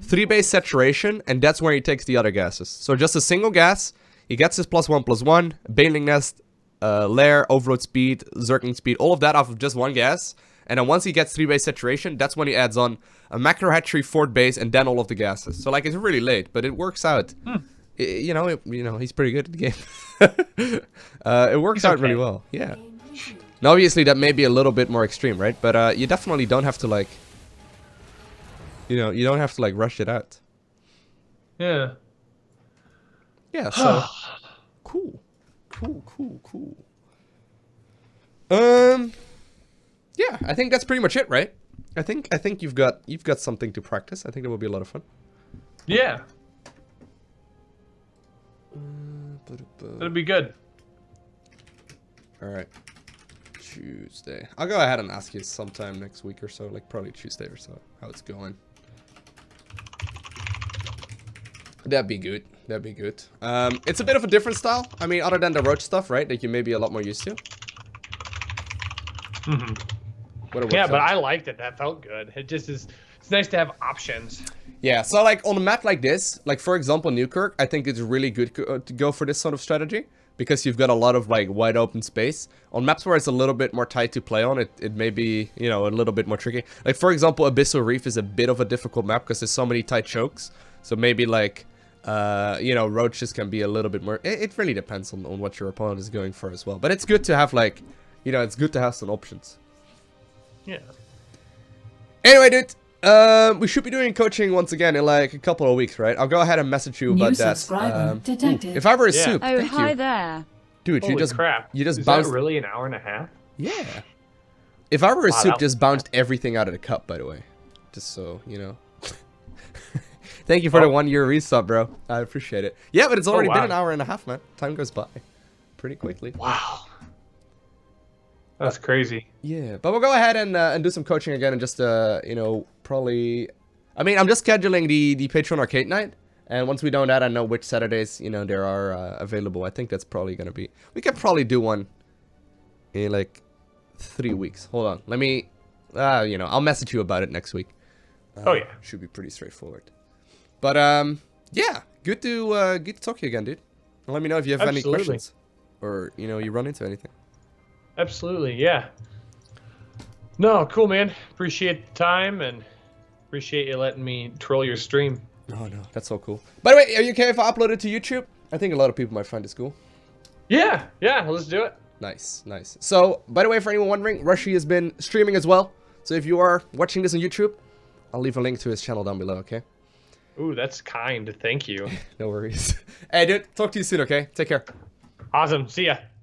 3 base saturation, and that's where he takes the other gases. So just a single gas, he gets his +1/+1, Baneling Nest, lair, overload speed, Zergling speed, all of that off of just 1 gas. And then once he gets 3 base saturation, that's when he adds on a macro hatchery, 4th base, and then all of the gases. So like, it's really late, but it works out. You know, he's pretty good at the game. It works out really well. Yeah. Now, obviously, that may be a little bit more extreme, right? But you definitely don't have to like, you know, you don't have to like rush it out. Yeah. Yeah. So cool. Cool. Yeah, I think that's pretty much it, right? I think you've got something to practice. I think that will be a lot of fun. Yeah. That'll be good. All right. Tuesday. I'll go ahead and ask you sometime next week or so, like probably Tuesday or so, how it's going. That'd be good. That'd be good. It's a bit of a different style. I mean, other than the roach stuff, right? That you may be a lot more used to. Yeah, but I liked it. That felt good. It just is. It's nice to have options. Yeah. So like on a map like this, like for example, NEWKIRK, I think it's really good to go for this sort of strategy because you've got a lot of like wide open space. On maps where it's a little bit more tight to play on, it may be, you know, a little bit more tricky. Like for example, Abyssal Reef is a bit of a difficult map because there's so many tight chokes. So maybe like, you know, roaches can be a little bit more. It really depends on what your opponent is going for as well. But it's good to have like, you know, it's good to have some options. Yeah. Anyway, dude, we should be doing coaching once again in like a couple of weeks, right? I'll go ahead and message you about that. Detected. If I were a soup, Oh, thank hi you. there. Dude, Holy crap. you just Is bounced. that really an hour and a half? Yeah. If I were a Wow, soup, that- just bounced everything out of the cup, by the way. Just so, you know. Thank you for the 1 year resub, bro. I appreciate it. Yeah, but it's already been an hour and a half, man. Time goes by pretty quickly. Wow. That's crazy. Yeah, but we'll go ahead and do some coaching again and just, you know, probably... I mean, I'm just scheduling the Patreon Arcade Night. And once we know that, I know which Saturdays, you know, there are available. I think that's probably going to be... We could probably do one in, like, 3 weeks. Hold on. Let me... you know, I'll message you about it next week. Oh, yeah. Should be pretty straightforward. But, yeah. Good to talk to you again, dude. And let me know if you have any Absolutely. questions. Or, you know, you run into anything. Absolutely, yeah. No, cool, man. Appreciate the time and appreciate you letting me troll your stream. Oh no, that's so cool. By the way, are you okay if I upload it to YouTube? I think a lot of people might find this cool. Yeah, let's do it. Nice, nice. So, by the way, for anyone wondering, Rushy has been streaming as well. So if you are watching this on YouTube, I'll leave a link to his channel down below, okay? Ooh, that's kind. Thank you. No worries. Hey, dude, talk to you soon, okay? Take care. Awesome. See ya.